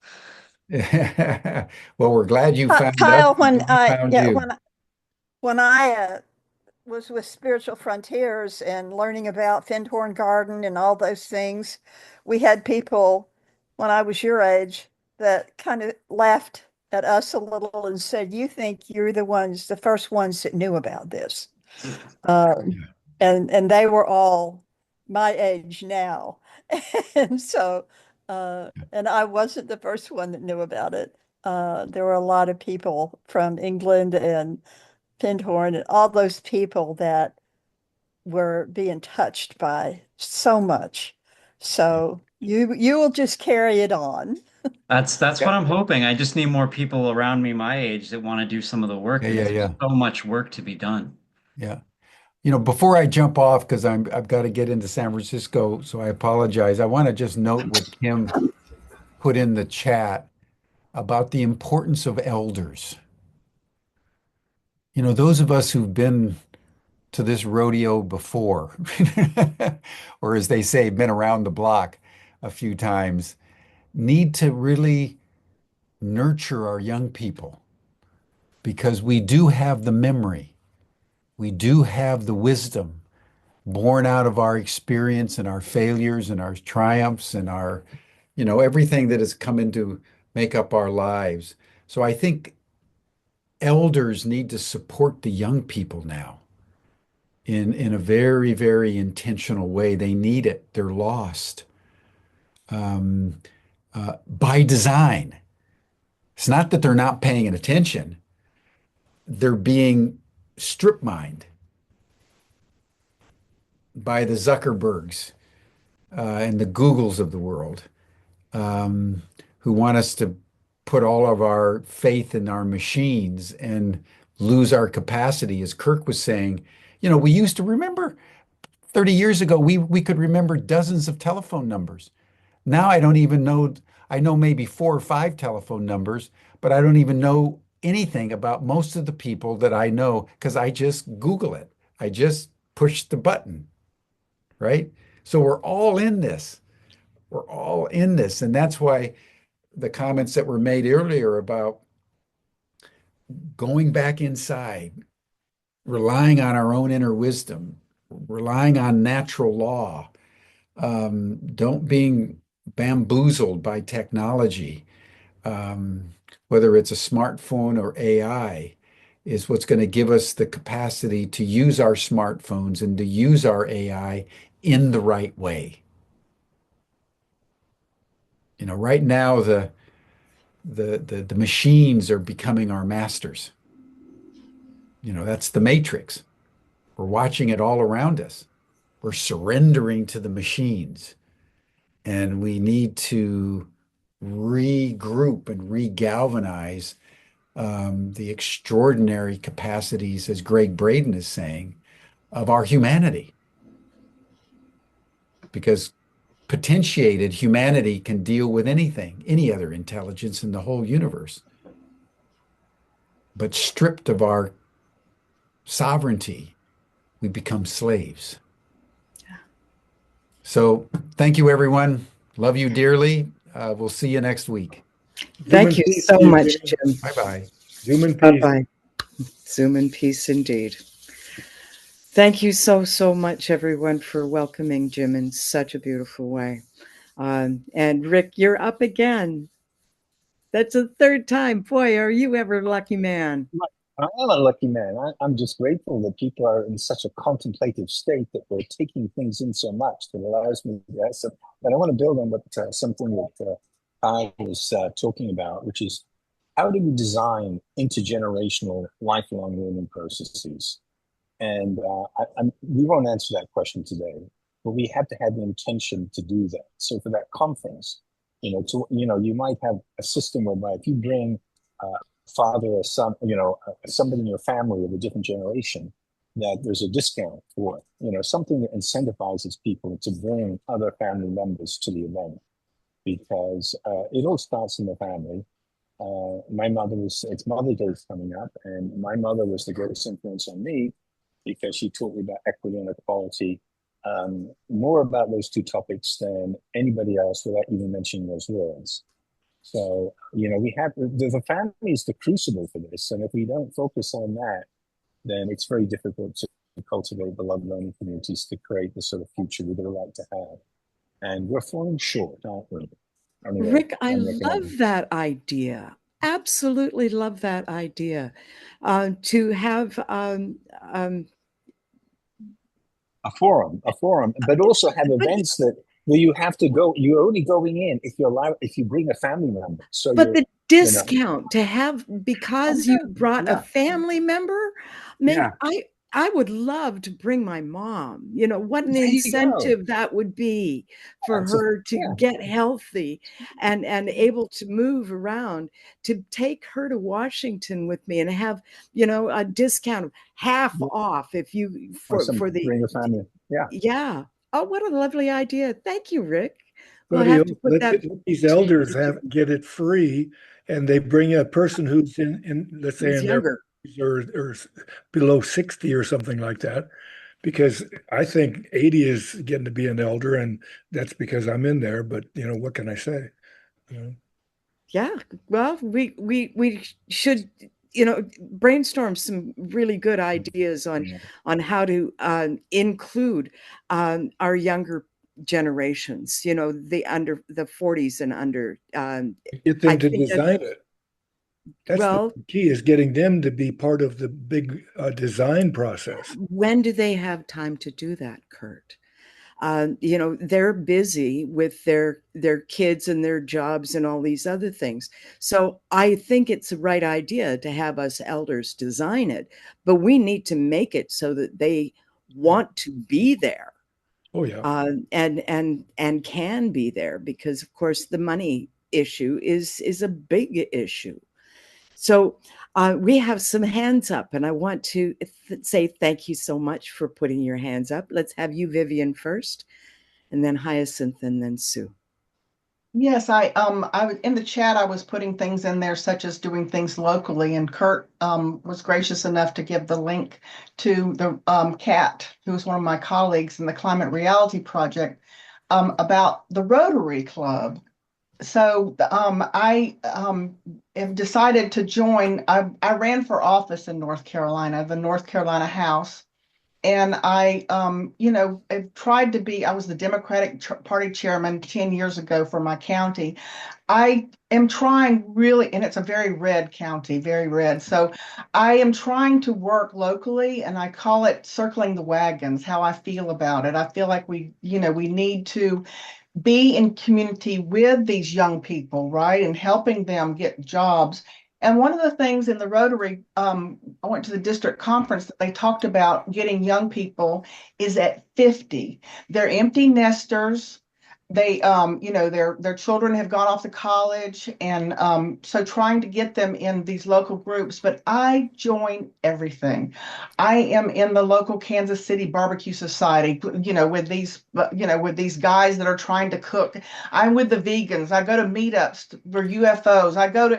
Well, we're glad you found us. Kyle, when We found you. when I was with Spiritual Frontiers and learning about Findhorn Garden and all those things, we had people when I was your age that kind of laughed at us a little and said, "You think you're the first ones that knew about this?" And they were all my age now, and so and I wasn't the first one that knew about it. There were a lot of people from England and Findhorn and all those people that were being touched by so much. So you will just carry it on. That's what I'm hoping. I just need more people around me my age that want to do some of the work because there's so much work to be done. Yeah. You know, before I jump off, because I've got to get into San Francisco, so I apologize. I want to just note what Kim put in the chat about the importance of elders. You know, those of us who've been to this rodeo before, or as they say, been around the block a few times, need to really nurture our young people because we do have the memory, we do have the wisdom born out of our experience and our failures and our triumphs and our, everything that has come into make up our lives. So I think elders need to support the young people now in a very, very intentional way. They need it. They're lost by design. It's not that they're not paying attention. They're being strip mined by the Zuckerbergs and the Googles of the world who want us to put all of our faith in our machines and lose our capacity. As Kirk was saying, we used to remember 30 years ago, we could remember dozens of telephone numbers. Now I don't even know, I know maybe 4 or 5 telephone numbers, but I don't even know anything about most of the people that I know because I just Google it. I just push the button, right? So we're all in this. We're all in this. And that's why the comments that were made earlier about going back inside, relying on our own inner wisdom, relying on natural law, don't being bamboozled by technology, whether it's a smartphone or AI, is what's going to give us the capacity to use our smartphones and to use our AI in the right way. Right now the machines are becoming our masters. That's the matrix. We're watching it all around us. We're surrendering to the machines. And we need to regroup and regalvanize the extraordinary capacities, as Greg Braden is saying, of our humanity. Because potentiated humanity can deal with anything, any other intelligence in the whole universe. But stripped of our sovereignty, we become slaves. Yeah. So thank you, everyone. Love you dearly. We'll see you next week. Thank you so much, Jim. Bye-bye. Zoom in peace. Bye-bye. Zoom in peace indeed. Thank you so, so much, everyone, for welcoming Jim in such a beautiful way. And Rick, you're up again. That's the third time. Boy, are you ever a lucky man. I am a lucky man. I'm just grateful that people are in such a contemplative state that we're taking things in so much that allows me to do that. So, but I want to build on what something that I was talking about, which is how do we design intergenerational lifelong learning processes? And we won't answer that question today, but we have to have the intention to do that. So for that conference, you might have a system whereby if you bring father or son, somebody in your family of a different generation, that there's a discount for it, something that incentivizes people to bring other family members to the event because it all starts in the family. It's Mother's Day coming up, and my mother was the greatest influence on me because she taught me about equity and equality, more about those two topics than anybody else without even mentioning those words. So, we have the family is the crucible for this. And if we don't focus on that, then it's very difficult to cultivate beloved learning communities to create the sort of future we would like to have. And we're falling short, aren't we? Rick, I love that idea. Absolutely love that idea. To have a forum, but also have events where you have to go. You're only going in if you bring a family member. So, but the discount to have because you brought a family member, man, I would love to bring my mom. What an incentive that would be for her to get healthy and able to move around, to take her to Washington with me and have, a discount of half off if you for the bring a family. Yeah. Yeah. Oh, what a lovely idea. Thank you, Rick. We'll have to put that. These elders get it free, and they bring a person who's in let's say in younger or below 60 or something like that, because I think 80 is getting to be an elder, and that's because I'm in there. But what can I say? Yeah, well, we should brainstorm some really good ideas on how to include our younger generations, the 40s and under. Get them to design it. That's well, the key, is getting them to be part of the big design process. When do they have time to do that, Kurt? They're busy with their kids and their jobs and all these other things. So I think it's the right idea to have us elders design it, but we need to make it so that they want to be there. Oh yeah. And can be there, because of course the money issue is a big issue. So we have some hands up, and I want to say thank you so much for putting your hands up. Let's have you, Vivian, first, and then Hyacinth, and then Sue. Yes, I was in the chat. I was putting things in there, such as doing things locally, and Kurt was gracious enough to give the link to the Kat, who's one of my colleagues in the Climate Reality Project, about the Rotary Club. So I have decided to join. I ran for office in North Carolina, the North Carolina House, and I, have tried to be. I was the Democratic Party chairman 10 years ago for my county. I am trying really, and it's a very red county, very red. So I am trying to work locally, and I call it circling the wagons. How I feel about it. I feel like we need to be in community with these young people, right? And helping them get jobs. And one of the things in the Rotary, I went to the district conference that they talked about getting young people is at 50. They're empty nesters. They, their children have gone off to college. And so trying to get them in these local groups, but I join everything. I am in the local Kansas City Barbecue Society, with these guys that are trying to cook. I'm with the vegans. I go to meetups for UFOs. I go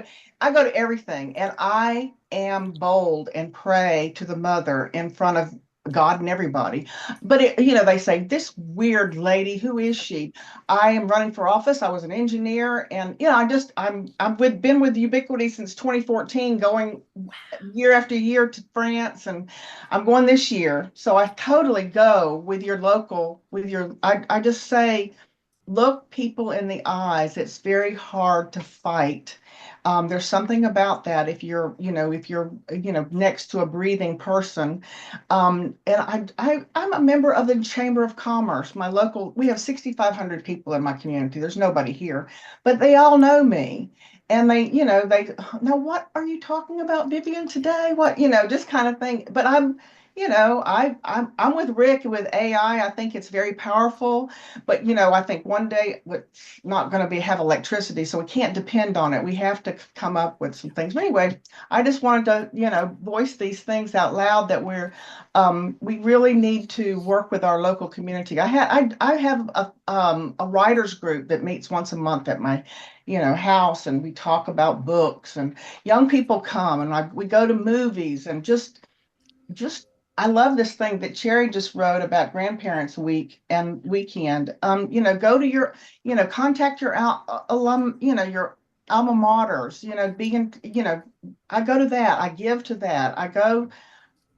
to everything, and I am bold and pray to the mother in front of God and everybody. But they say, this weird lady, who is she? I am running for office. I was an engineer, and I've been with Ubiquity since 2014, going year after year to France, and I'm going this year. So I totally go with your local, I just say, look people in the eyes. It's very hard to fight There's something about that if you're, next to a breathing person. I'm a member of the Chamber of Commerce. We have 6,500 people in my community. There's nobody here, but they all know me. And they now what are you talking about, Vivian, today? What, just kind of thing. But I'm with Rick with AI. I think it's very powerful, but I think one day it's not going to have electricity, so we can't depend on it. We have to come up with some things. But anyway, I just wanted to, voice these things out loud that we really need to work with our local community. I have a writers group that meets once a month at my house, and we talk about books, and young people come, and we go to movies, and just I love this thing that Cherry just wrote about Grandparents Week and weekend. Go to your, contact your alum, your alma maters, I go to that, I give to that, I go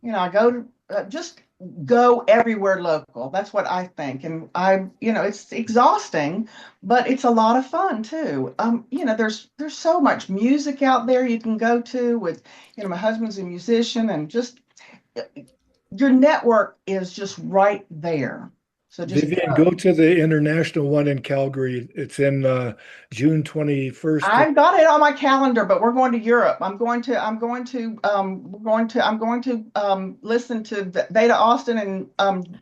to just go everywhere local. That's what I think. And it's exhausting, but it's a lot of fun too. There's so much music out there you can go to with, my husband's a musician, and just your network is just right there. So just Vivian, go to the international one in Calgary. It's in June 21st. I've got it on my calendar, but we're going to Europe. I'm going to listen to Veda Austin and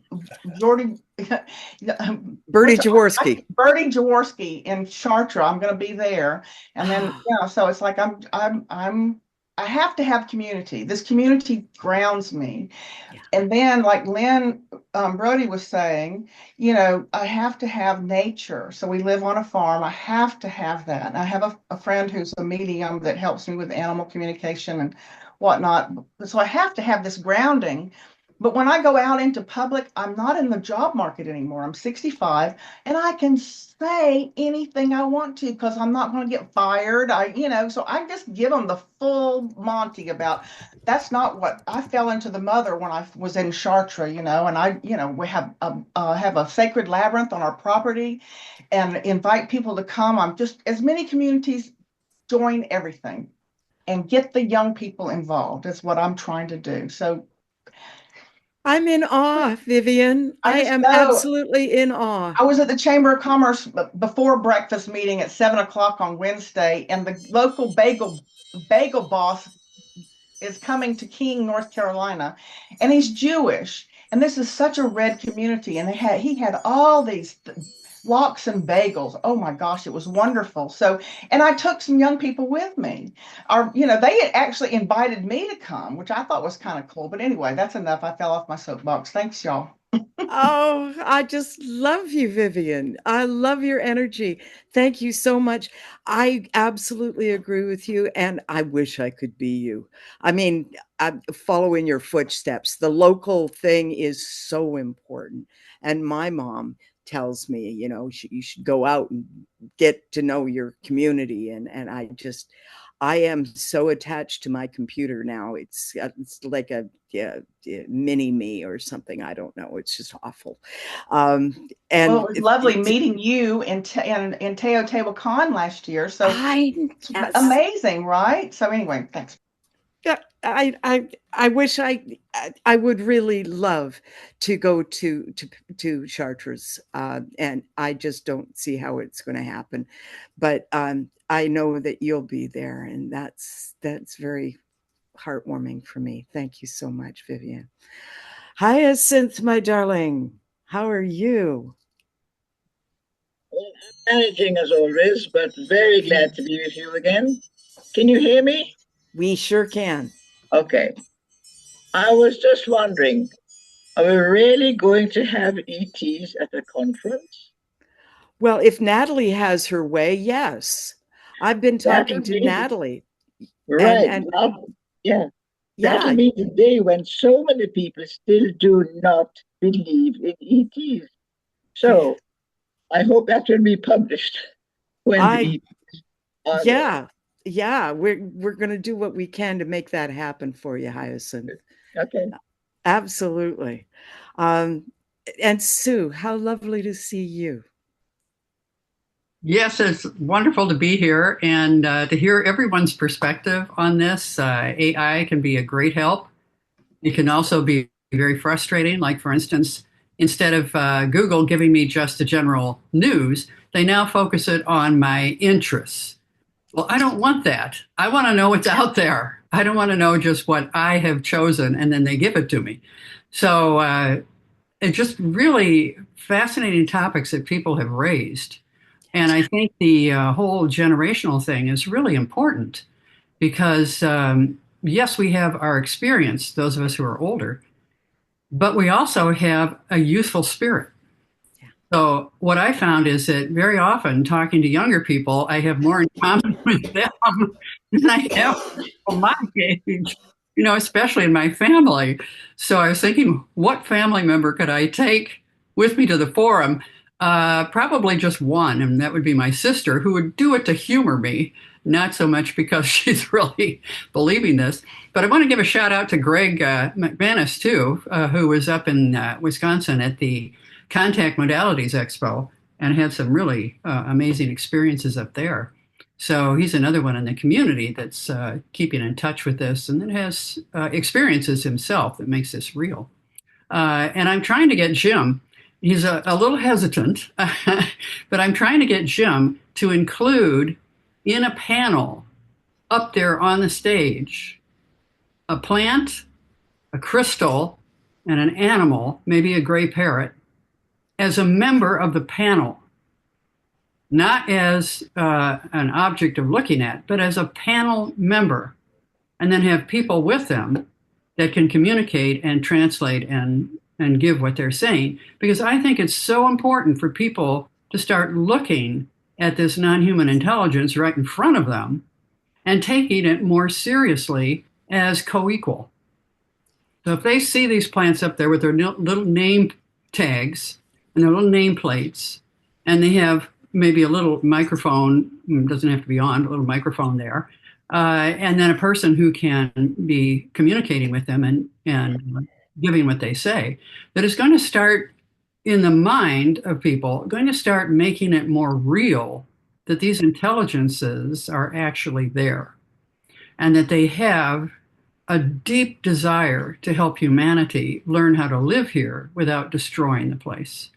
Jordy Bertie Jaworski. Bertie Jaworski in Chartres. I'm going to be there, and then so it's like I have to have community. This community grounds me. Yeah. And then, like Lynn Brody was saying, I have to have nature. So we live on a farm. I have to have that. I have a friend who's a medium that helps me with animal communication and whatnot. So I have to have this grounding. But when I go out into public, I'm not in the job market anymore. I'm 65, and I can say anything I want to because I'm not going to get fired. So I just give them the full Monty about that's not what I fell into the mother when I was in Chartres, and we have a sacred labyrinth on our property and invite people to come. I'm just as many communities join everything and get the young people involved. That's what I'm trying to do. So I'm in awe, Vivian. I am absolutely in awe. I was at the Chamber of Commerce before breakfast meeting at 7 o'clock on Wednesday, and the local bagel boss is coming to King, North Carolina, and he's Jewish. And this is such a red community, and he had all these lox and bagels. Oh my gosh, it was wonderful. So, and I took some young people with me. They had actually invited me to come, which I thought was kind of cool. But anyway, that's enough. I fell off my soapbox. Thanks, y'all. Oh, I just love you, Vivian. I love your energy. Thank you so much. I absolutely agree with you, and I wish I could be you. I mean, I'm following your footsteps. The local thing is so important. And my mom tells me, you should go out and get to know your community. And I am so attached to my computer now. It's like a mini me or something. I don't know. It's just awful. And well, it was lovely meeting you in Teotihuacan last year. So yes. Amazing, right? So anyway, thanks. Yeah, I wish I would really love to go to Chartres, and I just don't see how it's going to happen. But I know that you'll be there, and that's very heartwarming for me. Thank you so much, Vivian. Hyacinth, my darling, how are you? Well, I'm managing as always, but very glad to be with you again. Can you hear me? We sure can. Okay. I was just wondering, are we really going to have ETs at the conference? Well, if Natalie has her way, yes. I've been talking to Natalie. Right. Yeah. That'll be the day when so many people still do not believe in ETs. So I hope that will be published when the ETs are there. Yeah, we're going to do what we can to make that happen for you, Hyacinth. Okay. Absolutely. And Sue, how lovely to see you. Yes, it's wonderful to be here and to hear everyone's perspective on this. AI can be a great help. It can also be very frustrating. Like, for instance, instead of Google giving me just the general news, they now focus it on my interests. Well, I don't want that. I want to know what's out there. I don't want to know just what I have chosen and then they give it to me. So it's just really fascinating topics that people have raised. And I think the whole generational thing is really important because, yes, we have our experience, those of us who are older, but we also have a youthful spirit. So what I found is that very often talking to younger people, I have more in common with them than I have people my age, especially in my family. So I was thinking, what family member could I take with me to the forum? Probably just one, and that would be my sister, who would do it to humor me, not so much because she's really believing this. But I want to give a shout out to Greg McManus, too, who was up in Wisconsin at the Contact Modalities Expo and had some really amazing experiences up there. So he's another one in the community that's keeping in touch with this and that has experiences himself that makes this real. And I'm trying to get Jim, he's a little hesitant, but I'm trying to get Jim to include in a panel up there on the stage a plant, a crystal, and an animal, maybe a gray parrot, as a member of the panel, not as an object of looking at, but as a panel member, and then have people with them that can communicate and translate and give what they're saying. Because I think it's so important for people to start looking at this non-human intelligence right in front of them and taking it more seriously as co-equal. So if they see these plants up there with their little name tags and their little nameplates, and they have maybe a little microphone, doesn't have to be on, a little microphone there, and then a person who can be communicating with them and giving what they say, that is going to start in the mind of people, going to start making it more real that these intelligences are actually there and that they have a deep desire to help humanity learn how to live here without destroying the place,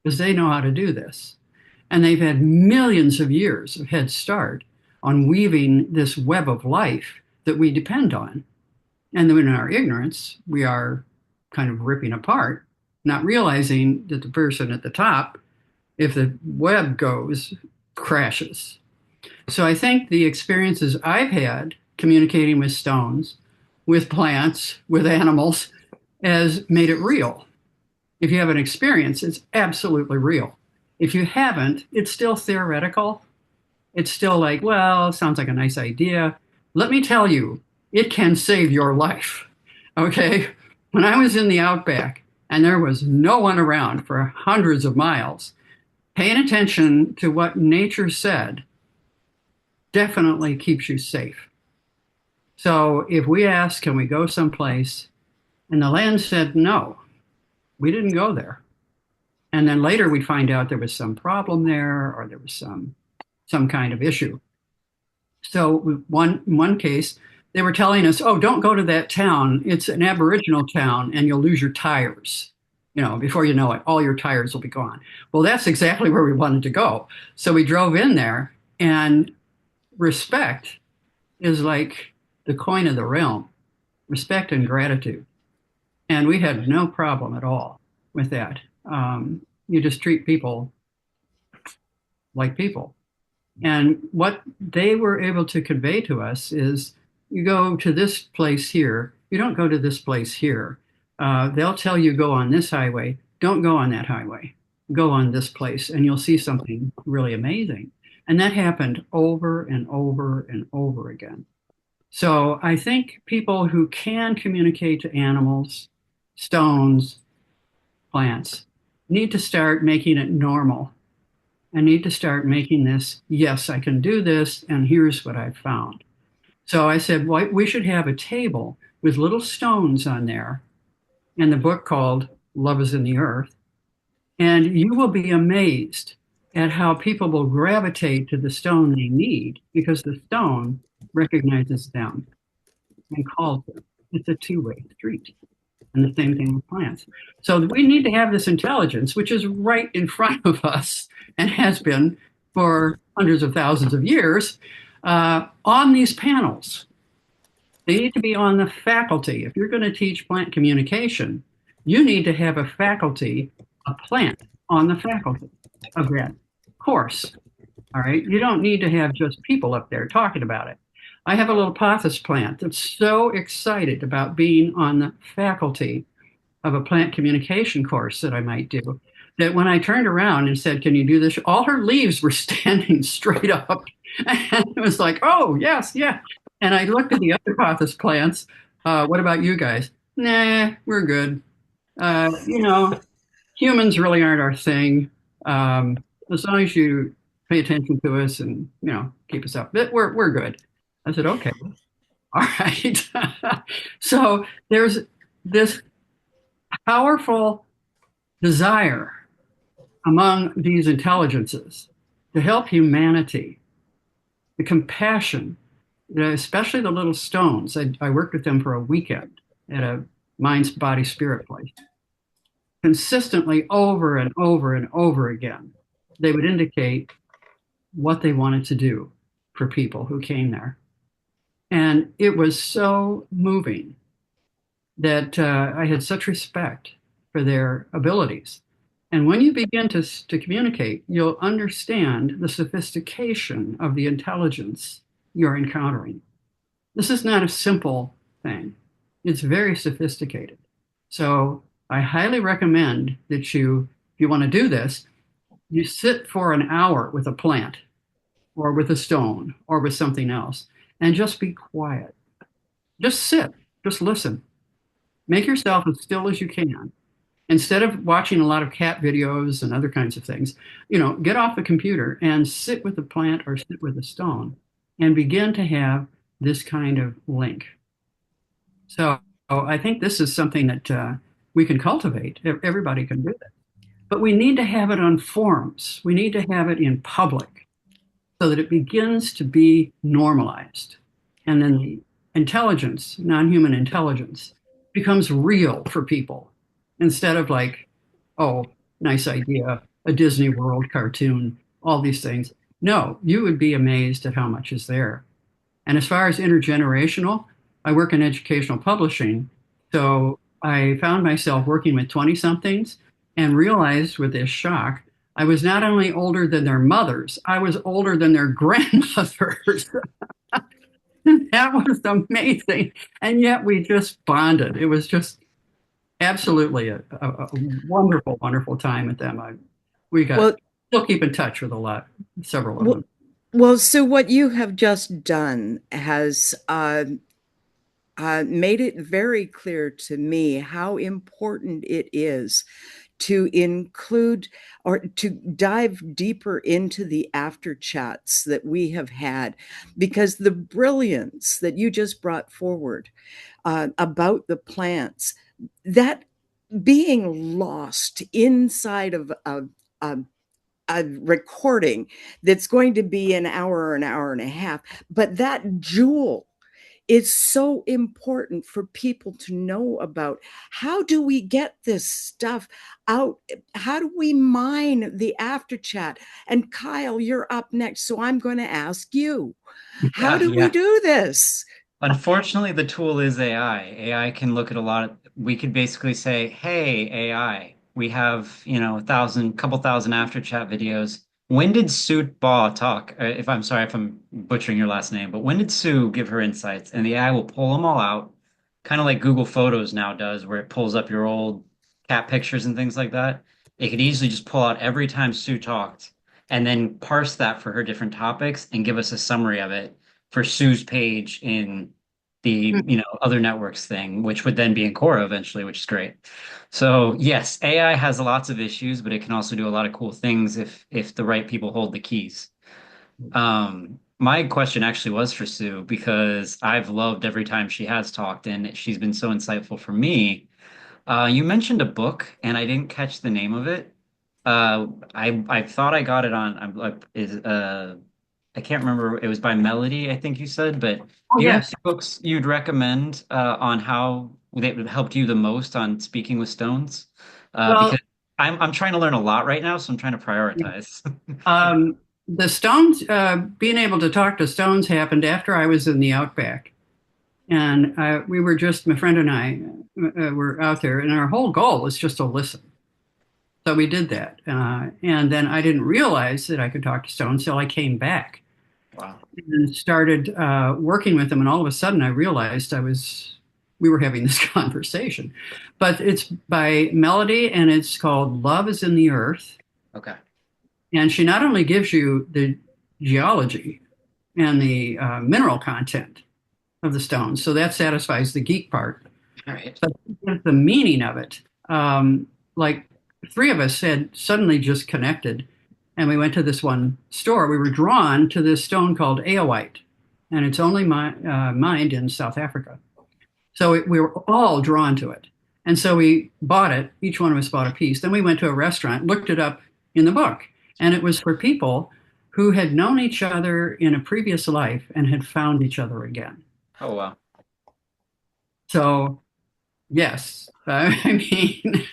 because they know how to do this. And they've had millions of years of head start on weaving this web of life that we depend on. And then in our ignorance, we are kind of ripping apart, not realizing that the person at the top, if the web goes, crashes. So I think the experiences I've had communicating with stones, with plants, with animals, has made it real. If you have an experience, it's absolutely real. If you haven't, it's still theoretical. It's still like, well, sounds like a nice idea. Let me tell you, it can save your life. Okay? When I was in the outback and there was no one around for hundreds of miles, paying attention to what nature said definitely keeps you safe. So if we ask, can we go someplace? And the land said no, we didn't go there. And then later we'd find out there was some problem there or there was some kind of issue. So one case, they were telling us, oh, don't go to that town. It's an Aboriginal town and you'll lose your tires. Before you know it, all your tires will be gone. Well, that's exactly where we wanted to go. So we drove in there, and respect is like the coin of the realm, respect and gratitude. And we had no problem at all with that. You just treat people like people. And what they were able to convey to us is, you go to this place here, you don't go to this place here. They'll tell you go on this highway, don't go on that highway, go on this place, and you'll see something really amazing. And that happened over and over and over again. So I think people who can communicate to animals, stones, plants, need to start making it normal. I need to start making this, yes, I can do this, and here's what I've found. So I said, well, we should have a table with little stones on there, and the book called Love is in the Earth. And you will be amazed at how people will gravitate to the stone they need because the stone recognizes them and calls them. It's a two-way street. And the same thing with plants. So we need to have this intelligence, which is right in front of us and has been for hundreds of thousands of years, on these panels. They need to be on the faculty. If you're going to teach plant communication, you need to have a faculty, a plant on the faculty of that course. All right. You don't need to have just people up there talking about it. I have a little pothos plant that's so excited about being on the faculty of a plant communication course that I might do that when I turned around and said, "Can you do this?" all her leaves were standing straight up. And it was like, "Oh, yes, yeah." And I looked at the other pothos plants. What about you guys? Nah, we're good. Humans really aren't our thing. As long as you pay attention to us and, keep us up, we're good. I said, okay, all right. So there's this powerful desire among these intelligences to help humanity, the compassion, especially the little stones. I worked with them for a weekend at a mind, body, spirit place. Consistently over and over and over again, they would indicate what they wanted to do for people who came there. And it was so moving that I had such respect for their abilities. And when you begin to communicate, you'll understand the sophistication of the intelligence you're encountering. This is not a simple thing. It's very sophisticated. So I highly recommend that if you want to do this, you sit for an hour with a plant or with a stone or with something else and just be quiet. Just sit, just listen. Make yourself as still as you can. Instead of watching a lot of cat videos and other kinds of things, get off the computer and sit with the plant or sit with a stone and begin to have this kind of link. So I think this is something that we can cultivate. Everybody can do that. But we need to have it on forums. We need to have it in public so that it begins to be normalized. And then the intelligence, non-human intelligence, becomes real for people instead of like, oh, nice idea, a Disney World cartoon, all these things. No, you would be amazed at how much is there. And as far as intergenerational, I work in educational publishing. So I found myself working with 20-somethings and realized with this shock, I was not only older than their mothers, I was older than their grandmothers. That was amazing. And yet we just bonded. It was just absolutely a wonderful, wonderful time with them. Still keep in touch with several of them. Well, so what you have just done has made it very clear to me how important it is to include or to dive deeper into the after chats that we have had, because the brilliance that you just brought forward about the plants, that being lost inside of a recording that's going to be an hour or an hour and a half, but that jewel is so important for people to know about. How do we get this stuff out? How do we mine the after chat? And Kyle, you're up next, so I'm going to ask you, how do we do this? Unfortunately, the tool is AI. AI can look at we could basically say, hey, AI, we have, couple thousand after chat videos. When did Sue Baugh talk? I'm sorry if I'm butchering your last name, but when did Sue give her insights? And the AI will pull them all out, kind of like Google Photos now does, where it pulls up your old cat pictures and things like that. It could easily just pull out every time Sue talked and then parse that for her different topics and give us a summary of it for Sue's page in the other networks thing, which would then be in Quora eventually, which is great. So yes, AI has lots of issues, but it can also do a lot of cool things if the right people hold the keys. My question actually was for Sue because I've loved every time she has talked and she's been so insightful for me. You mentioned a book and I didn't catch the name of it. I thought I got it on. I can't remember. It was by Melody, I think you said. But Oh, do you have yes. any books you'd recommend on how they helped you the most on speaking with stones? Because Well, I'm trying to learn a lot right now, so I'm trying to prioritize. the stones, being able to talk to stones happened after I was in the outback. And we were just, my friend and I were out there, and our whole goal was just to listen. So we did that. And then I didn't realize that I could talk to stones until I came back Wow. and started working with them. And all of a sudden I realized we were having this conversation. But it's by Melody, and it's called Love is in the Earth. Okay. And she not only gives you the geology and the mineral content of the stones, so that satisfies the geek part, All right. but the meaning of it. Like three of us had suddenly just connected, and we went to this one store. We were drawn to this stone called Aoite, and it's only mined in South Africa. So we were all drawn to it. And so we bought it. Each one of us bought a piece. Then we went to a restaurant, looked it up in the book, and it was for people who had known each other in a previous life and had found each other again. Oh, wow. So, yes, I mean,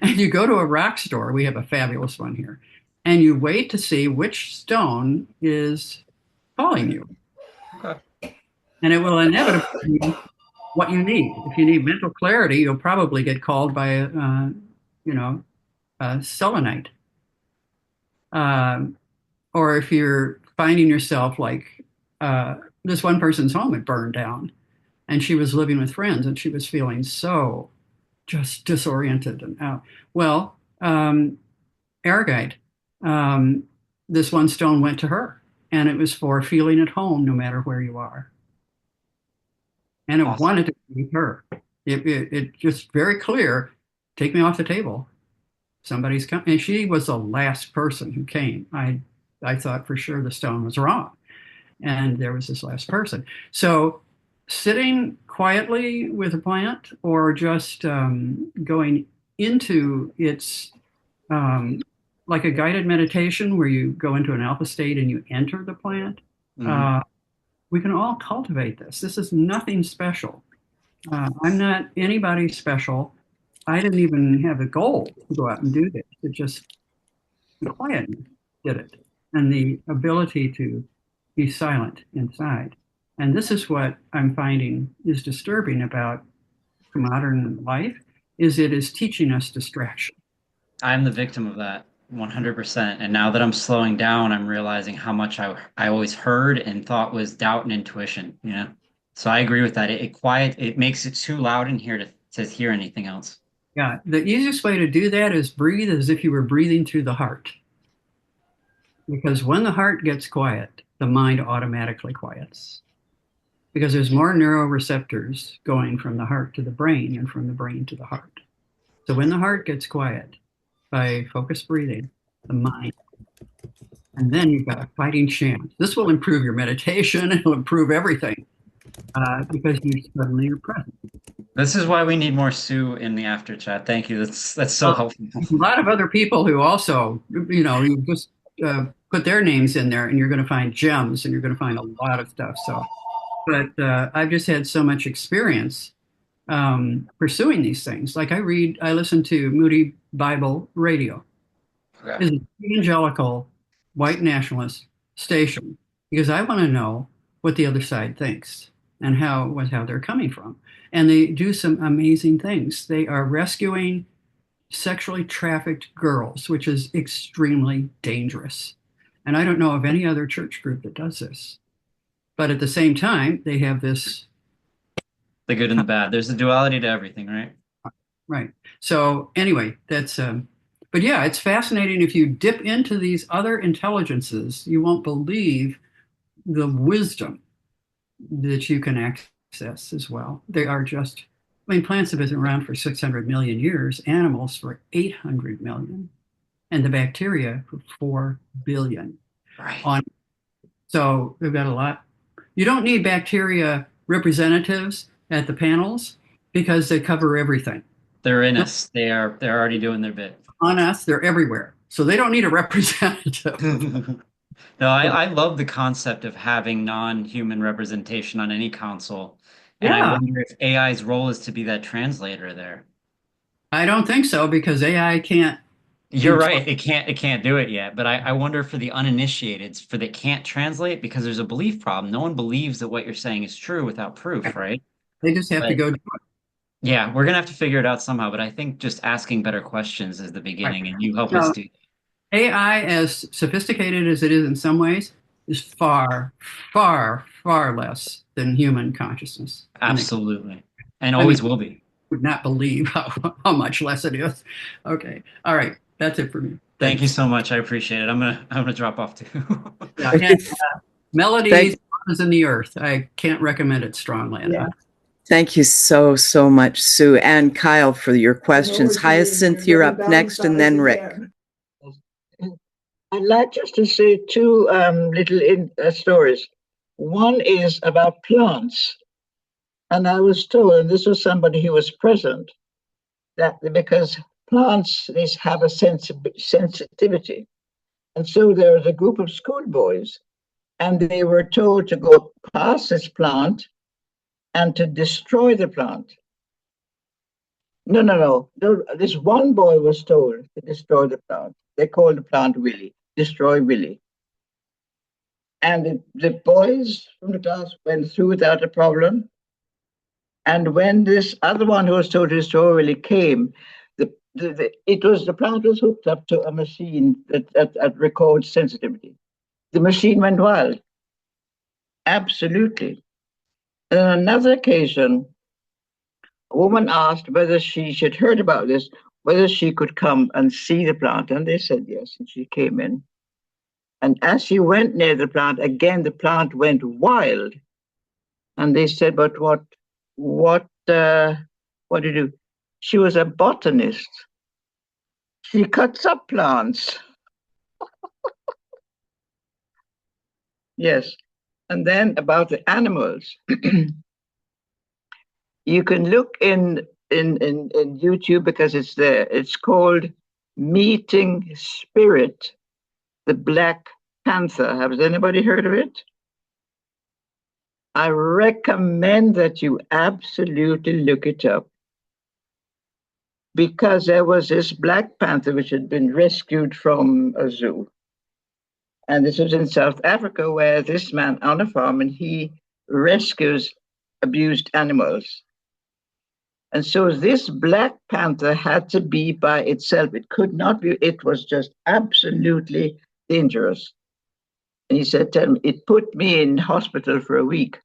and you go to a rock store, we have a fabulous one here, and you wait to see which stone is calling you. Okay. And it will inevitably be what you need. If you need mental clarity, you'll probably get called by a selenite. Or if you're finding yourself like this one person's home had burned down, and she was living with friends, and she was feeling so just disoriented and out. Well, ergite, this one stone went to her, and it was for feeling at home no matter where you are. And it Awesome. wanted to be her. It just very clear, take me off the table. Somebody's coming. And she was the last person who came. I thought for sure the stone was wrong. And there was this last person. So sitting quietly with a plant, or just going into its like a guided meditation where you go into an alpha state and you enter the plant. Mhm. We can all cultivate this. This is nothing special. I'm not anybody special. I didn't even have a goal to go out and do this. It just quiet did it. And the ability to be silent inside. And this is what I'm finding is disturbing about modern life, is it is teaching us distraction. I'm the victim of that 100%. And now that I'm slowing down, I'm realizing how much I always heard and thought was doubt and intuition, you know? So I agree with that. It makes it too loud in here to hear anything else. Yeah, the easiest way to do that is breathe as if you were breathing through the heart. Because when the heart gets quiet, the mind automatically quiets. Because there's more neuroreceptors going from the heart to the brain and from the brain to the heart. So when the heart gets quiet, by focused breathing, the mind, and then you've got a fighting chance. This will improve your meditation. It'll improve everything because you suddenly are present. This is why we need more Sue in the after chat. Thank you. That's so helpful. A lot of other people who also, you just put their names in there, and you're going to find gems, and you're going to find a lot of stuff. So, but I've just had so much experience pursuing these things. Like I listen to Moody Bible Radio. Okay. It's an evangelical white nationalist station, because I want to know what the other side thinks and how they're coming from. And they do some amazing things. They are rescuing sexually trafficked girls, which is extremely dangerous. And I don't know of any other church group that does this. But at the same time, they have this. The good and the bad. There's a duality to everything, right? Right. So anyway, that's, but yeah, it's fascinating. If you dip into these other intelligences, you won't believe the wisdom that you can access as well. They are just, plants have been around for 600 million years, animals for 800 million, and the bacteria for 4 billion. Right. So they've got a lot. You don't need bacteria representatives at the panels because they cover everything. They're in us. They're already doing their bit. On us, they're everywhere. So they don't need a representative. No, I love the concept of having non-human representation on any console. And I Yeah, wonder if AI's role is to be that translator there. I don't think so because AI can't You're do. right. It can't do it yet. But I wonder for the uninitiated, for they can't translate because there's a belief problem. No one believes that what you're saying is true without proof, right? They just have to But go do it. yeah, we're gonna have to figure it out somehow. But I think just asking better questions is the Right. beginning, and you help us Now, do that. AI, as sophisticated as it is in some ways, is far, far, far less than human consciousness. Absolutely. And I mean, always will be. would not believe how much less it is. Okay. All right. That's it for me. Thank you Thanks. so much. I appreciate it. I'm gonna drop off too. Yeah, and Melody Thank, is in the earth. I can't recommend it strongly enough. thank you so, so much, Sue and Kyle, for your questions. Hyacinth, you're up next, and then Rick. I'd like just to say two little stories. One is about plants. And I was told, and this was somebody who was present, that because plants have a sensitivity. And so there was a group of schoolboys, and they were told to go past this plant and to destroy the plant. No. This one boy was told to destroy the plant. They called the plant Willie, destroy Willie. And the boys from the class went through without a problem. And when this other one who was told to destroy Willie came, the plant was hooked up to a machine that records sensitivity. The machine went wild. Absolutely. And on another occasion, a woman asked whether she'd heard about this, whether she could come and see the plant. And they said yes. And she came in. And as she went near the plant, again, the plant went wild. And they said, but what do you do? She was a botanist. She cuts up plants. Yes. And then about the animals. You can look in YouTube because it's there. It's called Meeting Spirit, the Black Panther. Has anybody heard of it? I recommend that you absolutely look it up because there was this Black Panther which had been rescued from a zoo. And this was in South Africa where this man on a farm and he rescues abused animals. And so this Black Panther had to be by itself. It could not be, it was just absolutely dangerous. And he said, tell me, it put me in hospital for a week.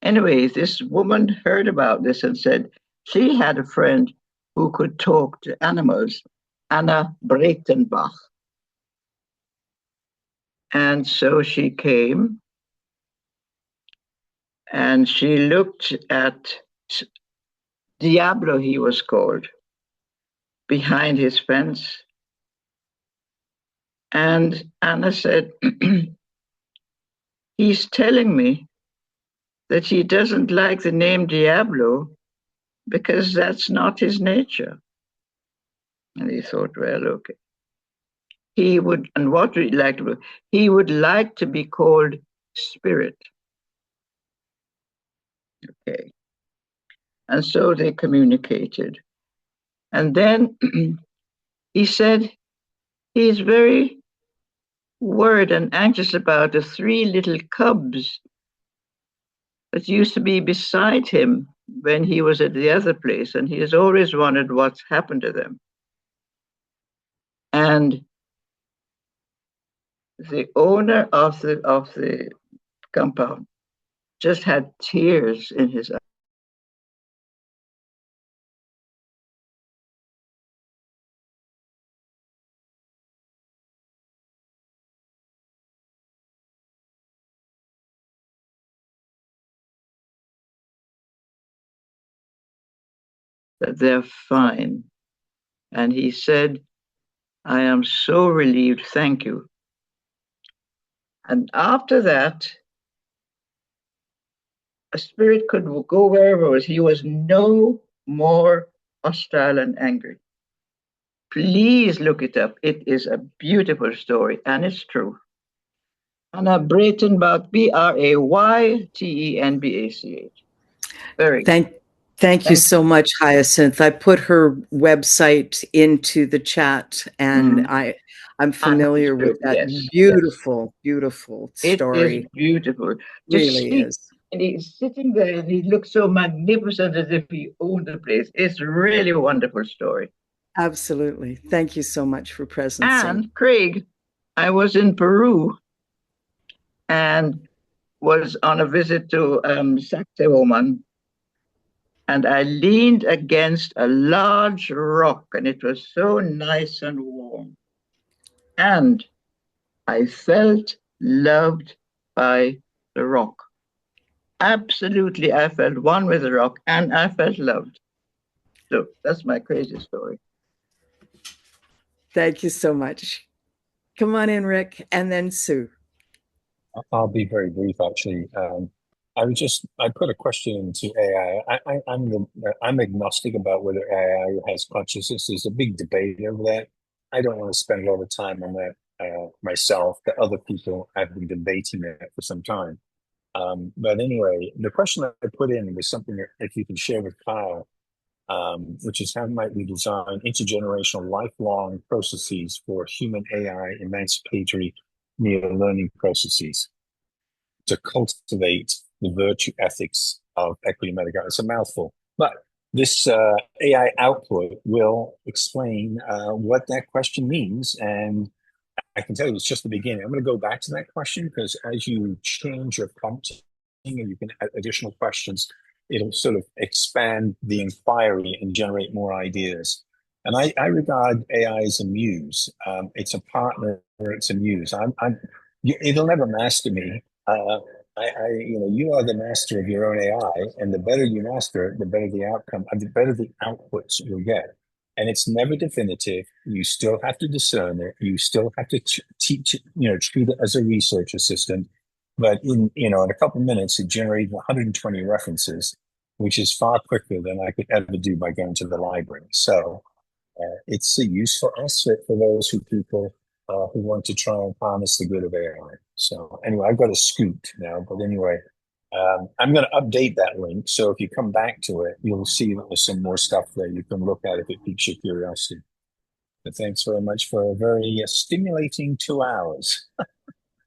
Anyway, this woman heard about this and said she had a friend who could talk to animals, Anna Breitenbach. And so she came and she looked at Diablo, he was called, behind his fence. And Anna said, he's telling me that he doesn't like the name Diablo because that's not his nature. And he thought, well, okay. He would, and what would he like to be? He would like to be called Spirit. Okay. And so they communicated. And then he said he's very worried and anxious about the three little cubs that used to be beside him when he was at the other place. And he has always wondered what's happened to them. And the owner of the compound just had tears in his eyes. That they're fine. And he said, I am so relieved, thank you. And after that, a spirit could go wherever it was. He was no more hostile and angry. Please look it up. It is a beautiful story, and it's true. Anna Breitenbach, Braytenbach. Very good. Thank you so much, Hyacinth. I put her website into the chat, and I'm familiar with that beautiful story. It is beautiful. Really is. And he's sitting there and he looks so magnificent as if he owned the place. It's really a wonderful story. Absolutely. Thank you so much for presencing. And Craig, I was in Peru and was on a visit to Sacsayhuaman, and I leaned against a large rock, and it was so nice and warm. And I felt loved by the rock. Absolutely, I felt one with the rock, and I felt loved. So that's my crazy story. Thank you so much. Come on in, Rick, and then Sue. I'll be very brief, actually. I put a question into AI. I'm agnostic about whether AI has consciousness. There's a big debate over that. I don't want to spend a lot of time on that myself. The other people have been debating that for some time. But anyway, the question that I put in was something that if you can share with Kyle, which is how might we design intergenerational lifelong processes for human AI emancipatory neo-learning processes to cultivate the virtue ethics of equity metagaming. It's a mouthful, but this AI output will explain what that question means. And I can tell you it's just the beginning. I'm going to go back to that question because as you change your prompting and you can add additional questions, it'll sort of expand the inquiry and generate more ideas. And I regard AI as a muse. It's a partner. It's a muse. It'll never master me. You are the master of your own AI, and the better you master it, the better the outcome, and the better the outputs you'll get. And it's never definitive. You still have to discern it. You still have to treat it as a research assistant. But in a couple of minutes, it generated 120 references, which is far quicker than I could ever do by going to the library. So it's a use for us, for those people who want to try and harness the good of AI. So anyway, I've got to scoot now. But anyway, I'm going to update that link. So if you come back to it, you'll see that there's some more stuff there you can look at if it piques your curiosity. But thanks very much for a very stimulating 2 hours.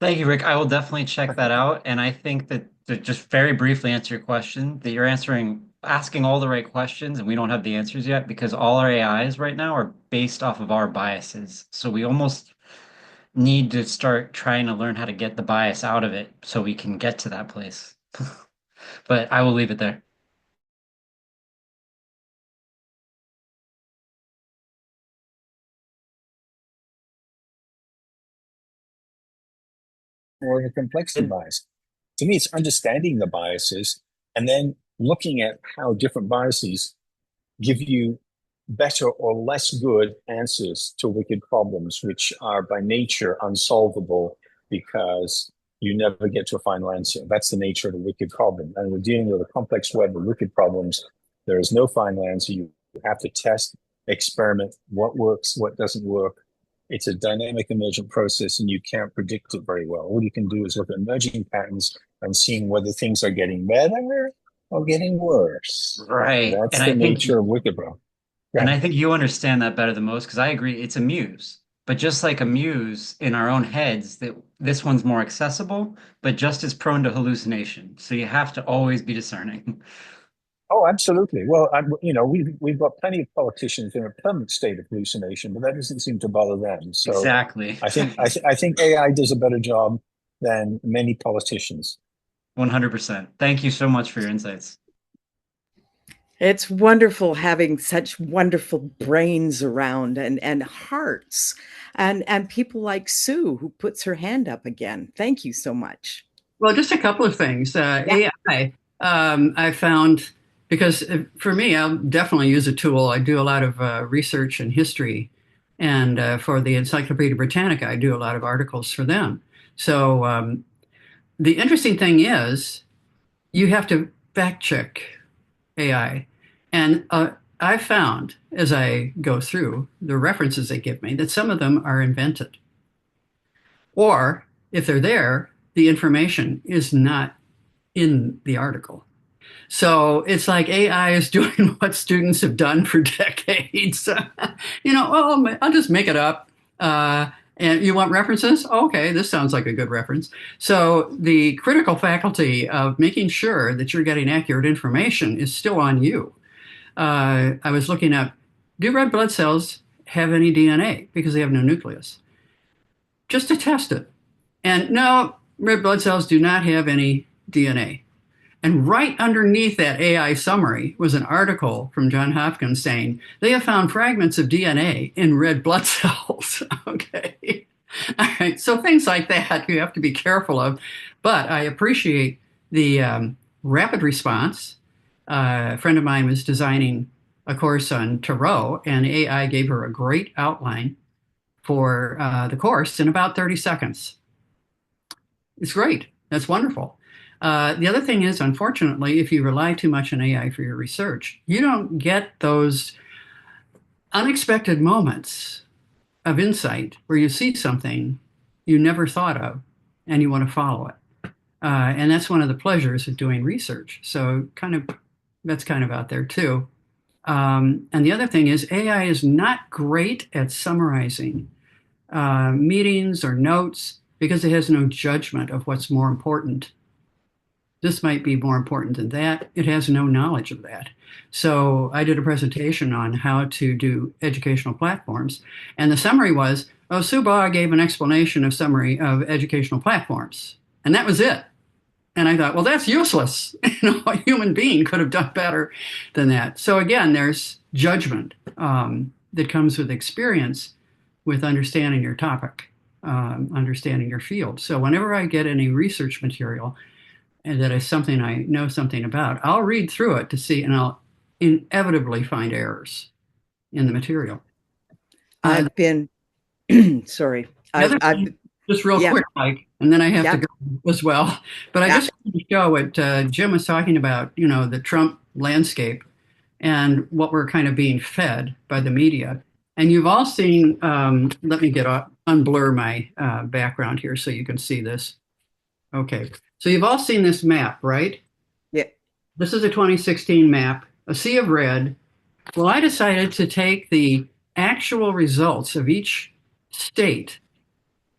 Thank you, Rick. I will definitely check that out. And I think that to just very briefly answer your question, that you're asking all the right questions, and we don't have the answers yet because all our AIs right now are based off of our biases. So we almost need to start trying to learn how to get the bias out of it so we can get to that place. But I will leave it there. Or the complexity bias. To me, it's understanding the biases and then looking at how different biases give you better or less good answers to wicked problems, which are by nature unsolvable because you never get to a final answer. That's the nature of the wicked problem. And we're dealing with a complex web of wicked problems. There is no final answer. You have to test, experiment, what works, what doesn't work. It's a dynamic emergent process and you can't predict it very well. All you can do is look at emerging patterns and seeing whether things are getting better or getting worse. Right. That's the nature of wicked problem. And I think you understand that better than most because I agree it's a muse. But just like a muse in our own heads, that this one's more accessible, but just as prone to hallucination. So you have to always be discerning. Oh, absolutely. Well, we've got plenty of politicians in a permanent state of hallucination, but that doesn't seem to bother them. So exactly. I think AI does a better job than many politicians. 100%. Thank you so much for your insights. It's wonderful having such wonderful brains around and hearts and people like Sue who puts her hand up again. Thank you so much. Well, just a couple of things. AI, I found, because for me, I'll definitely use a tool. I do a lot of research in history. And for the Encyclopedia Britannica, I do a lot of articles for them. So the interesting thing is you have to fact check AI. And I found as I go through the references they give me that some of them are invented. Or if they're there, the information is not in the article. So it's like AI is doing what students have done for decades. Oh, I'll just make it up. And you want references? Okay, this sounds like a good reference. So the critical faculty of making sure that you're getting accurate information is still on you. I was looking up, do red blood cells have any DNA? Because they have no nucleus. Just to test it. And no, red blood cells do not have any DNA. And right underneath that AI summary was an article from Johns Hopkins saying they have found fragments of DNA in red blood cells. Okay. All right. So things like that you have to be careful of. But I appreciate the rapid response. A friend of mine was designing a course on Tarot, and AI gave her a great outline for the course in about 30 seconds. It's great. That's wonderful. The other thing is, unfortunately, if you rely too much on AI for your research, you don't get those unexpected moments of insight where you see something you never thought of and you want to follow it. And that's one of the pleasures of doing research. So that's kind of out there too. And the other thing is AI is not great at summarizing meetings or notes because it has no judgment of what's more important. This might be more important than that. It has no knowledge of that. So I did a presentation on how to do educational platforms. And the summary was, Sue Baugh gave an explanation of summary of educational platforms. And that was it. And I thought, well, that's useless. A human being could have done better than that. So again, there's judgment that comes with experience with understanding your topic, understanding your field. So whenever I get any research material, and that is something I know something about, I'll read through it to see, and I'll inevitably find errors in the material. I've been, sorry. Just real quick, Mike, and then I have to go as well. But I just want to show what Jim was talking about, the Trump landscape and what we're kind of being fed by the media. And you've all seen, let me unblur my background here so you can see this. Okay, so you've all seen this map, right? Yeah. This is a 2016 map, a sea of red. Well, I decided to take the actual results of each state,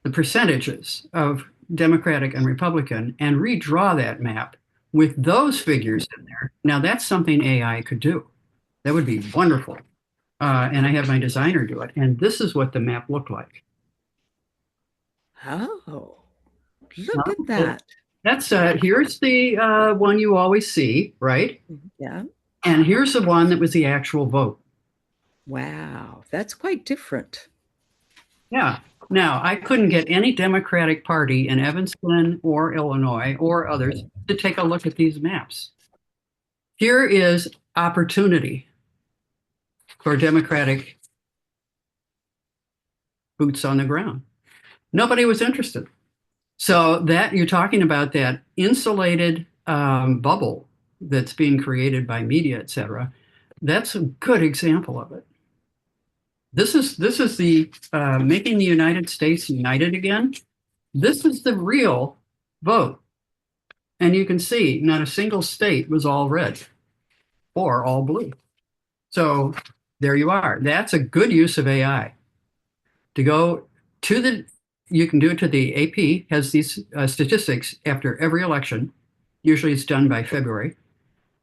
the percentages of Democratic and Republican, and redraw that map with those figures in there. Now, that's something AI could do. That would be wonderful. And I have my designer do it. And this is what the map looked like. Oh. Look at that. That's here's the one you always see, right? Yeah. And here's the one that was the actual vote. Wow, that's quite different. Yeah. Now, I couldn't get any Democratic Party in Evanston or Illinois or others to take a look at these maps. Here is opportunity for Democratic boots on the ground. Nobody was interested. So that you're talking about that insulated bubble that's being created by media, et cetera. That's a good example of it. This is the making the United States united again. This is the real vote. And you can see not a single state was all red or all blue. So there you are. That's a good use of AI. To go to you can do it to the AP, has these statistics after every election. Usually it's done by February.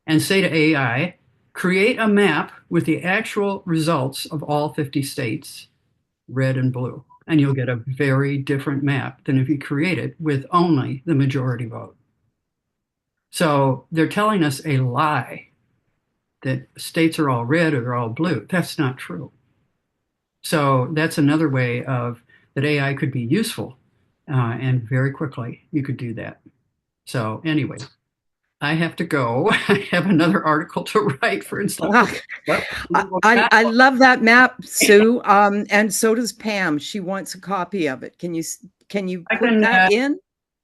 And say to AI, create a map with the actual results of all 50 states, red and blue. And you'll get a very different map than if you create it with only the majority vote. So they're telling us a lie that states are all red or they're all blue. That's not true. So that's another way that AI could be useful, and very quickly you could do that. So anyway, I have to go. I have another article to write, for instance. I love that map, Sue, and so does Pam. She wants a copy of it. Can you put that in?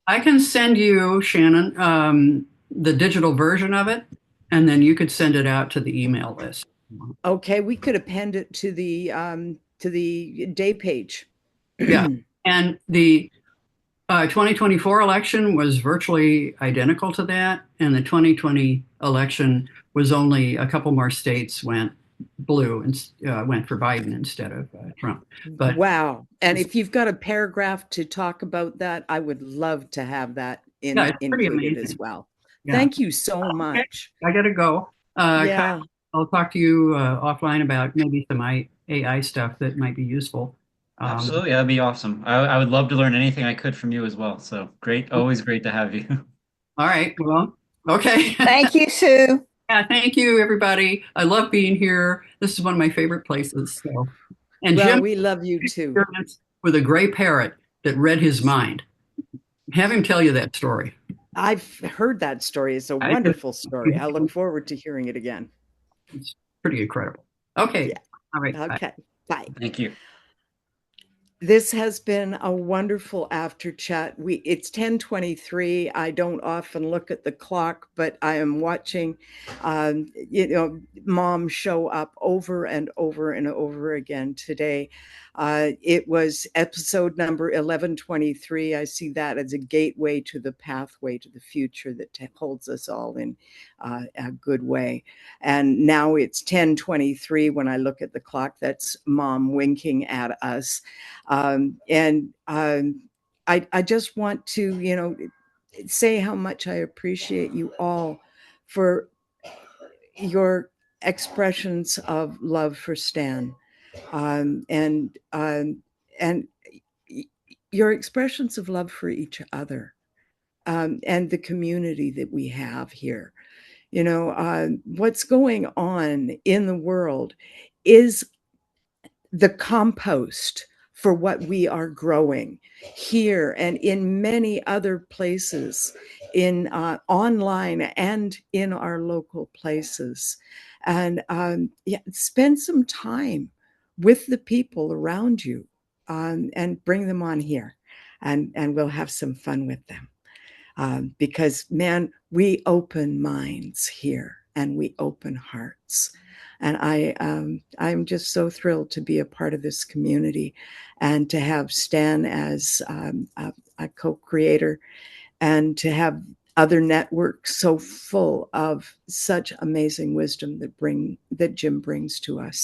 I can send you, Shannon, the digital version of it, and then you could send it out to the email list. Okay, we could append it to the day page. Yeah, and the 2024 election was virtually identical to that, and the 2020 election was only a couple more states went blue and went for Biden instead of Trump. But wow! And if you've got a paragraph to talk about that, I would love to have that included as well. Yeah. Thank you so much. I got to go. Yeah. Kyle, I'll talk to you offline about maybe some AI stuff that might be useful. Absolutely, that'd be awesome. I would love to learn anything I could from you as well. So great, always great to have you. All right, well, okay. Thank you, Sue. Yeah, thank you, everybody. I love being here. This is one of my favorite places. So, and well, Jim, we love you too. With a gray parrot that read his mind. Have him tell you that story. I've heard that story. It's a wonderful story. I look forward to hearing it again. It's pretty incredible. Okay. Yeah. All right. Okay. Bye. Thank you. This has been a wonderful after chat. It's 10:23. I don't often look at the clock, but I am watching, Mom show up over and over and over again today. It was episode number 1123. I see that as a gateway to the pathway to the future that holds us all in a good way. And now it's 10:23 when I look at the clock. That's Mom winking at us. I just want to, say how much I appreciate you all for your expressions of love for Stan, and your expressions of love for each other, and the community that we have here. What's going on in the world is the compost for what we are growing here and in many other places, in online and in our local places. And spend some time with the people around you, and bring them on here, and we'll have some fun with them. Because, man, we open minds here and we open hearts. And I'm just so thrilled to be a part of this community and to have Stan as a co-creator, and to have other networks so full of such amazing wisdom that Jim brings to us.